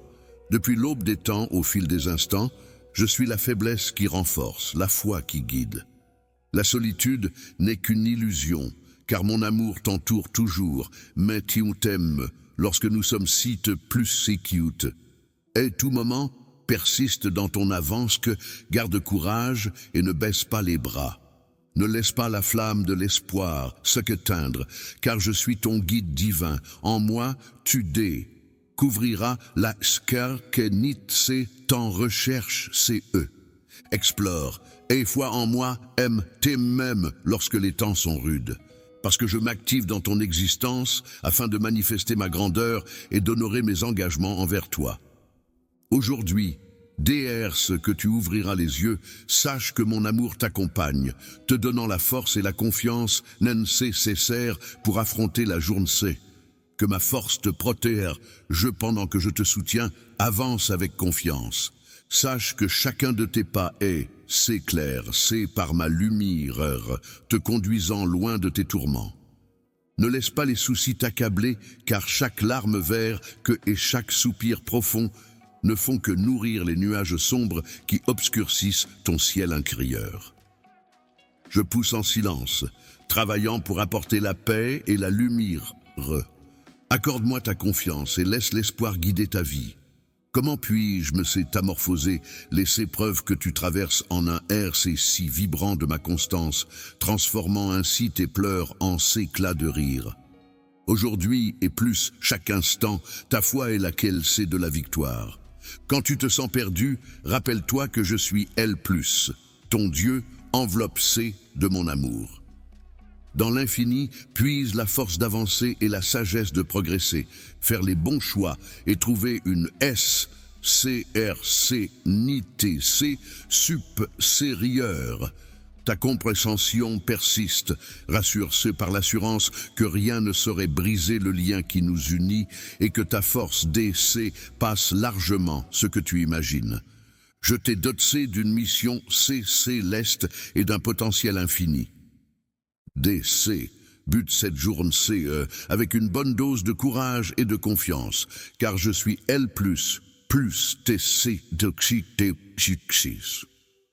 Depuis l'aube des temps, au fil des instants, je suis la faiblesse qui renforce, la foi qui guide. La solitude n'est qu'une illusion, car mon amour t'entoure toujours, mais tu t'aimes lorsque nous sommes sites plus sécute. Et tout moment, persiste dans ton avance que garde courage et ne baisse pas les bras. Ne laisse pas la flamme de l'espoir se qu'éteindre, car je suis ton guide divin. En moi, tu découvriras la scar que nitse t'en recherche, c'est eux. Explore, et foi en moi, aime tes mêmes lorsque les temps sont rudes. Parce que je m'active dans ton existence afin de manifester ma grandeur et d'honorer mes engagements envers toi. Aujourd'hui, dès ce que tu ouvriras les yeux, sache que mon amour t'accompagne, te donnant la force et la confiance nécessaires pour affronter la journée. Que ma force te protège, pendant que je te soutiens, avance avec confiance. Sache que chacun de tes pas c'est clair, c'est par ma lumière, te conduisant loin de tes tourments. Ne laisse pas les soucis t'accabler, car chaque larme vert et chaque soupir profond ne font que nourrir les nuages sombres qui obscurcissent ton ciel incrieur. Je pousse en silence, travaillant pour apporter la paix et la lumière. Accorde-moi ta confiance et laisse l'espoir guider ta vie. Comment puis-je me métamorphoser les épreuves que tu traverses en un RC si vibrant de ma constance, transformant ainsi tes pleurs en éclats de rire. Aujourd'hui et plus chaque instant, ta foi est laquelle c'est de la victoire. Quand tu te sens perdu, rappelle-toi que je suis L+, ton Dieu, enveloppe C de mon amour. Dans l'infini, puise la force d'avancer et la sagesse de progresser, faire les bons choix et trouver une SCRC NITC supérieure. Ta compréhension persiste, rassure-se par l'assurance que rien ne saurait briser le lien qui nous unit et que ta force DC passe largement ce que tu imagines. Je t'ai doté d'une mission céleste et d'un potentiel infini. DC, but cette journée avec une bonne dose de courage et de confiance, car je suis L+, TC,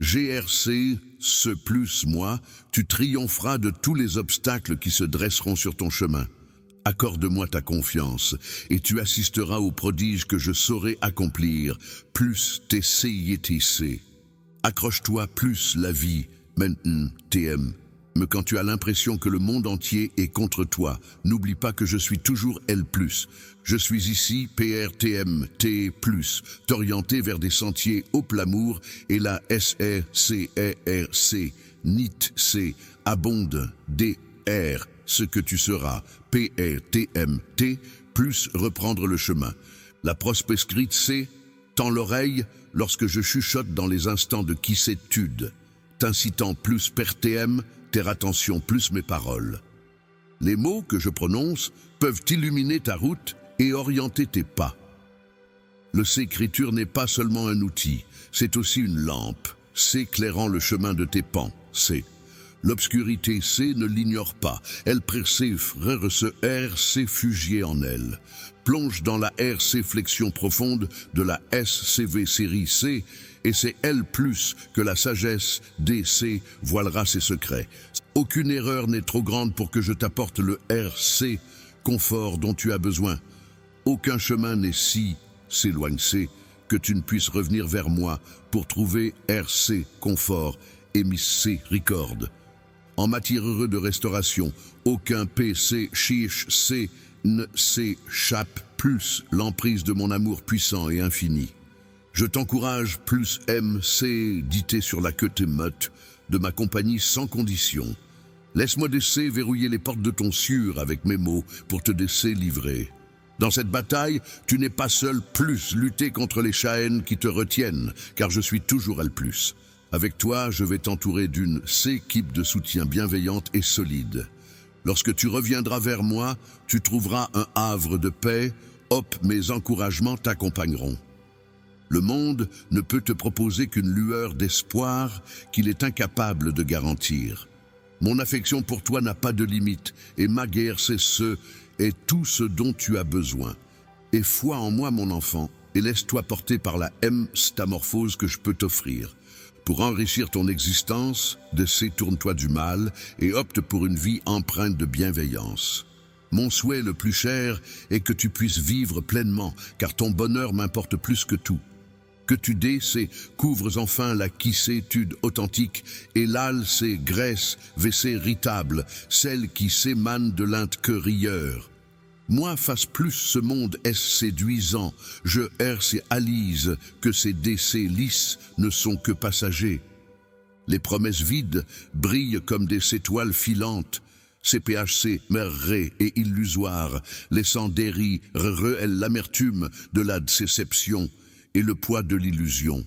GRC, ce plus moi, tu triompheras de tous les obstacles qui se dresseront sur ton chemin. Accorde-moi ta confiance, et tu assisteras aux prodiges que je saurai accomplir, plus TC. Accroche-toi plus la vie, maintenant TM. Mais quand tu as l'impression que le monde entier est contre toi, n'oublie pas que je suis toujours L+. Je suis ici, PRTM, T+, t'orienter vers des sentiers au plamour et la SRCRC, NIT-C, abonde, DR, ce que tu seras, PRTM, T, plus reprendre le chemin. La prospectrite C, tend l'oreille lorsque je chuchote dans les instants de quiétude, t'incitant plus PRTM, terre attention plus mes paroles. Les mots que je prononce peuvent illuminer ta route et orienter tes pas. Le C-écriture n'est pas seulement un outil, c'est aussi une lampe, s'éclairant le chemin de tes pans, C. L'obscurité C ne l'ignore pas, elle persévère ce RC fugier en elle. Plonge dans la RC flexion profonde de la SCV série C, et c'est elle plus que la sagesse DC voilera ses secrets. Aucune erreur n'est trop grande pour que je t'apporte le RC confort dont tu as besoin. Aucun chemin n'est si s'éloigne C que tu ne puisses revenir vers moi pour trouver RC confort et miséricorde. En matière heureux de restauration, aucun PC chiche C ne s'échappe plus l'emprise de mon amour puissant et infini. Je t'encourage plus MC dité sur la queue tes meutes de ma compagnie sans condition. Laisse-moi d'essayer verrouiller les portes de ton sûr avec mes mots pour te laisser livrer. Dans cette bataille, tu n'es pas seul plus lutter contre les chaînes qui te retiennent, car je suis toujours L+. Avec toi, je vais t'entourer d'une équipe de soutien bienveillante et solide. Lorsque tu reviendras vers moi, tu trouveras un havre de paix, hop, mes encouragements t'accompagneront. Le monde ne peut te proposer qu'une lueur d'espoir qu'il est incapable de garantir. Mon affection pour toi n'a pas de limite, et ma guerre c'est tout ce dont tu as besoin. Et foi en moi mon enfant, et laisse-toi porter par la métamorphose que je peux t'offrir. Pour enrichir ton existence, détourne-toi du mal et opte pour une vie empreinte de bienveillance. Mon souhait le plus cher est que tu puisses vivre pleinement, car ton bonheur m'importe plus que tout. Que tu couvres enfin la quiétude authentique et l'alcé graisse WC ritable, celle qui s'émane de l'intérieur. Moi fasse plus ce monde est séduisant, je alise que ces décès lisses ne sont que passagers. Les promesses vides brillent comme des étoiles filantes, CPHC merré et illusoire, laissant dérive l'amertume de la déception et le poids de l'illusion.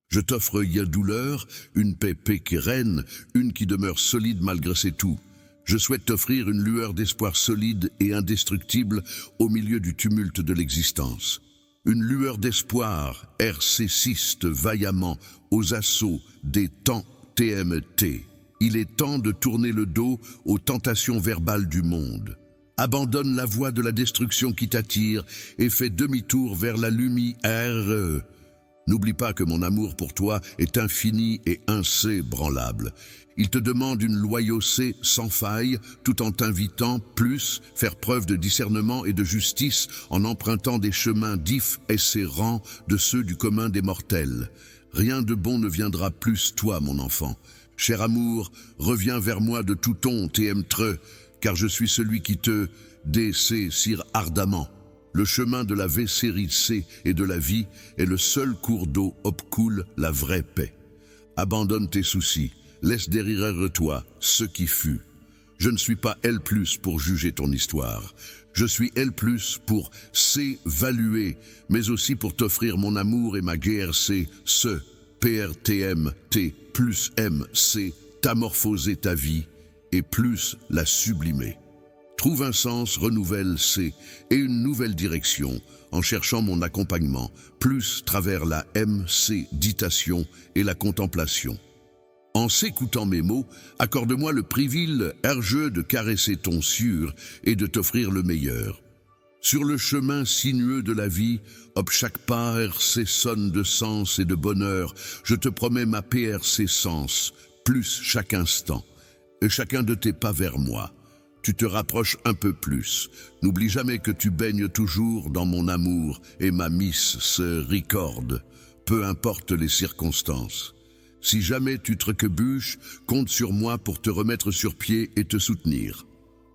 Je t'offre douleur, une paix pérenne, une qui demeure solide malgré ses tout. Je souhaite t'offrir une lueur d'espoir solide et indestructible au milieu du tumulte de l'existence. Une lueur d'espoir RC6 vaillamment aux assauts des temps TMT. Il est temps de tourner le dos aux tentations verbales du monde. Abandonne la voie de la destruction qui t'attire et fais demi-tour vers la lumière. N'oublie pas que mon amour pour toi est infini et inébranlable. Il te demande une loyauté sans faille, tout en t'invitant faire preuve de discernement et de justice en empruntant des chemins différents de ceux du commun des mortels. Rien de bon ne viendra plus toi, mon enfant. Cher amour, reviens vers moi de tout ton TM-tre, car je suis celui qui te désire ardemment. Le chemin de la vécérité et de la vie est le seul cours d'eau coule la vraie paix. Abandonne tes soucis, laisse derrière toi ce qui fut. Je ne suis pas L+, pour juger ton histoire. Je suis L+, pour s'évaluer, mais aussi pour t'offrir mon amour et ma GRC, ce PRTM, T plus MC, t'amorphoser ta vie et plus la sublimer. Trouve un sens, renouvelle C et une nouvelle direction en cherchant mon accompagnement, plus travers la MC ditation et la contemplation. En s'écoutant mes mots, accorde-moi le privilège de caresser ton sûr et de t'offrir le meilleur. Sur le chemin sinueux de la vie, chaque pas RC sonne de sens et de bonheur. Je te promets ma PRC sens, plus chaque instant. Et chacun de tes pas vers moi. Tu te rapproches un peu plus. N'oublie jamais que tu baignes toujours dans mon amour et ma miss se recorde, peu importe les circonstances. Si jamais tu te rebuches, compte sur moi pour te remettre sur pied et te soutenir.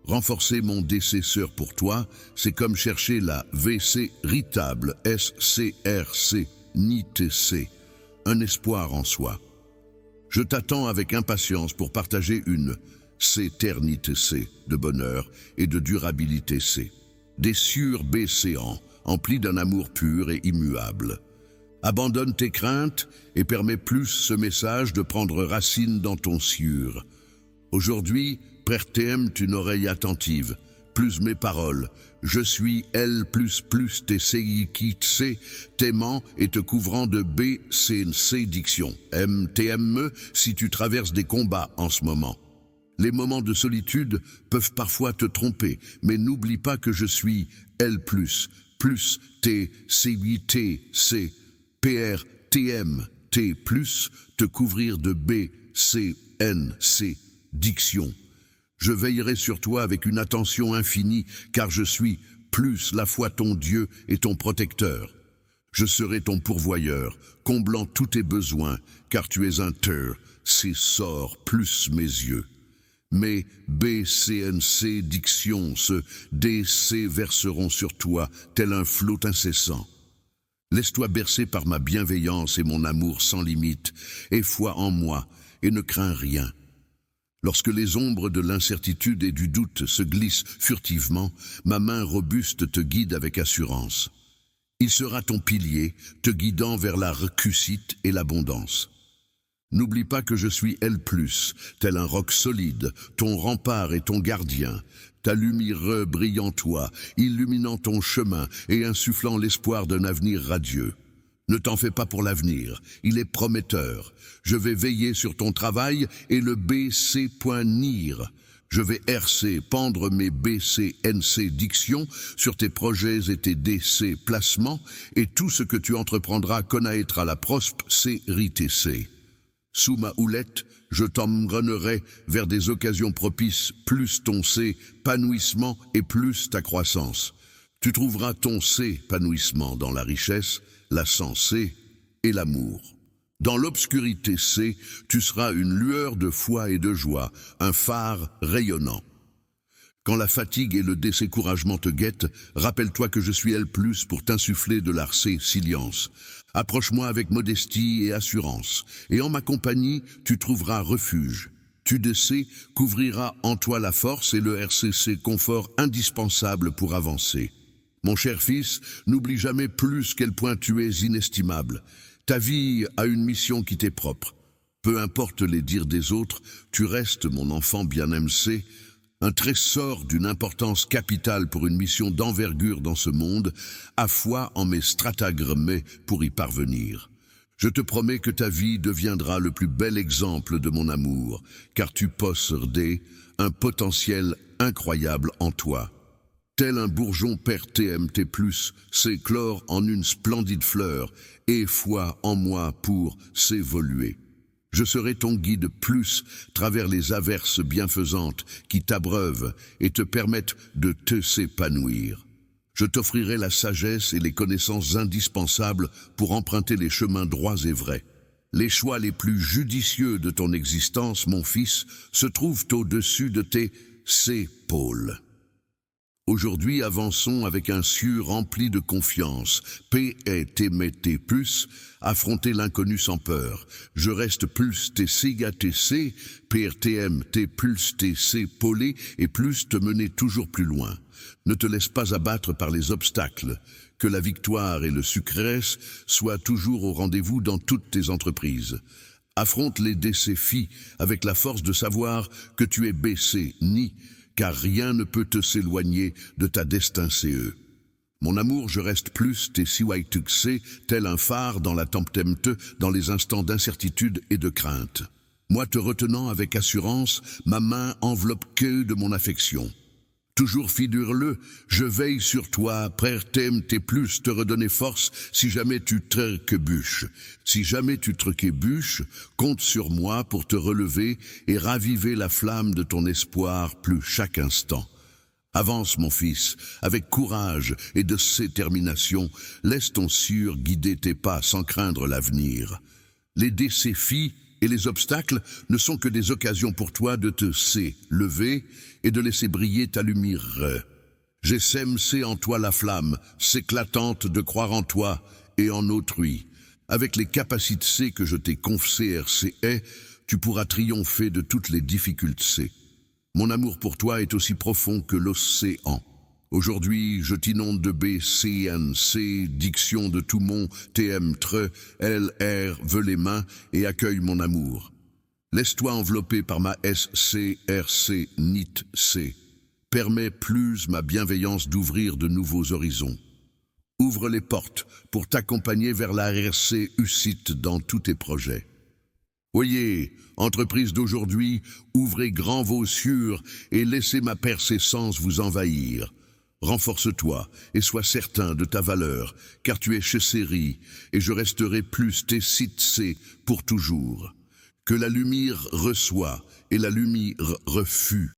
Renforcer mon décesseur pour toi, c'est comme chercher la WC ritable SCRC NITC, un espoir en soi. Je t'attends avec impatience pour partager une éternité C de bonheur et de durabilité C. Des cieux bécéants, emplis d'un amour pur et immuable. Abandonne tes craintes et permets plus ce message de prendre racine dans ton cieux. Aujourd'hui, prête-moi une oreille attentive, plus mes paroles. Je suis L++ tes qui t'aimant et te couvrant de B, C diction. MTME si tu traverses des combats en ce moment. Les moments de solitude peuvent parfois te tromper, mais n'oublie pas que je suis L+, T, C, PR, TM, T+, te couvrir de B, C diction. Je veillerai sur toi avec une attention infinie, car je suis plus la fois ton Dieu et ton protecteur. Je serai ton pourvoyeur, comblant tous tes besoins, car tu es un terre, c'est sort plus mes yeux. Mais BCNC diction, ce DC verseront sur toi, tel un flot incessant. Laisse-toi bercer par ma bienveillance et mon amour sans limite, et foi en moi, et ne crains rien. Lorsque les ombres de l'incertitude et du doute se glissent furtivement, ma main robuste te guide avec assurance. Il sera ton pilier, te guidant vers la réussite et l'abondance. N'oublie pas que je suis L+, tel un roc solide, ton rempart et ton gardien, ta lumière brille en toi, illuminant ton chemin et insufflant l'espoir d'un avenir radieux. Ne t'en fais pas pour l'avenir, il est prometteur. Je vais veiller sur ton travail et le BC.NIR. Je vais RC, pendre mes BCNC dictions sur tes projets et tes DC placements, et tout ce que tu entreprendras connaîtra la prospérité. Sous ma houlette, je t'emmènerai vers des occasions propices, plus ton épanouissement et plus ta croissance. Tu trouveras ton épanouissement dans la richesse, la sensée et l'amour. Dans l'obscurité tu seras une lueur de foi et de joie, un phare rayonnant. Quand la fatigue et le découragement te guettent, rappelle-toi que je suis L+, pour t'insuffler de la résilience. Approche-moi avec modestie et assurance, et en ma compagnie, tu trouveras refuge. Tu couvrira en toi la force et le RCC confort indispensable pour avancer. Mon cher fils, n'oublie jamais plus quel point tu es inestimable. Ta vie a une mission qui t'est propre. Peu importe les dires des autres, tu restes, mon enfant bien-aimé, un trésor d'une importance capitale pour une mission d'envergure dans ce monde, à foi en mes stratagèmes pour y parvenir. Je te promets que ta vie deviendra le plus bel exemple de mon amour, car tu possèdes un potentiel incroyable en toi. Tel un bourgeon père TMT+, s'éclore en une splendide fleur, et foi en moi pour s'évoluer. Je serai ton guide plus travers les averses bienfaisantes qui t'abreuvent et te permettent de te s'épanouir. Je t'offrirai la sagesse et les connaissances indispensables pour emprunter les chemins droits et vrais. Les choix les plus judicieux de ton existence, mon fils, se trouvent au-dessus de tes épaules. Aujourd'hui, avançons avec un cieux rempli de confiance. PETMT+, affronter l'inconnu sans peur. Je reste plus TCGATC, PRTMT plus TC polé et plus te mener toujours plus loin. Ne te laisse pas abattre par les obstacles. Que la victoire et le succès soient toujours au rendez-vous dans toutes tes entreprises. Affronte les défis avec la force de savoir que tu es baissé, car rien ne peut te s'éloigner de ta destin CE. Mon amour, je reste plus TCYTC, tel un phare dans la tempête, dans les instants d'incertitude et de crainte. Moi te retenant avec assurance, ma main enveloppe que de mon affection. Toujours fidèle, je veille sur toi, prêt TMT+, te redonner force si jamais tu trébuches. Si jamais tu trébuches, compte sur moi pour te relever et raviver la flamme de ton espoir plus chaque instant. Avance mon fils, avec courage et de détermination, laisse ton sûr guider tes pas sans craindre l'avenir. Les défis et les obstacles ne sont que des occasions pour toi de te lever et de laisser briller ta lumière. J'essaime en toi la flamme, s'éclatante de croire en toi et en autrui. Avec les capacités que je t'ai confiées RCE, tu pourras triompher de toutes les difficultés. Mon amour pour toi est aussi profond que l'océan. Aujourd'hui, je t'inonde de BCNC, diction de tout mon TM, LR, veux les mains et accueille mon amour. Laisse-toi envelopper par ma SCRC, NIT, C. Permets plus ma bienveillance d'ouvrir de nouveaux horizons. Ouvre les portes pour t'accompagner vers la RC UCIT dans tous tes projets. Voyez, entreprise d'aujourd'hui, ouvrez grand vos cieux et laissez ma persistance vous envahir. Renforce-toi et sois certain de ta valeur, car tu es chez Série, et je resterai plus tes sites pour toujours. Que la lumière reçoit et la lumière refuse.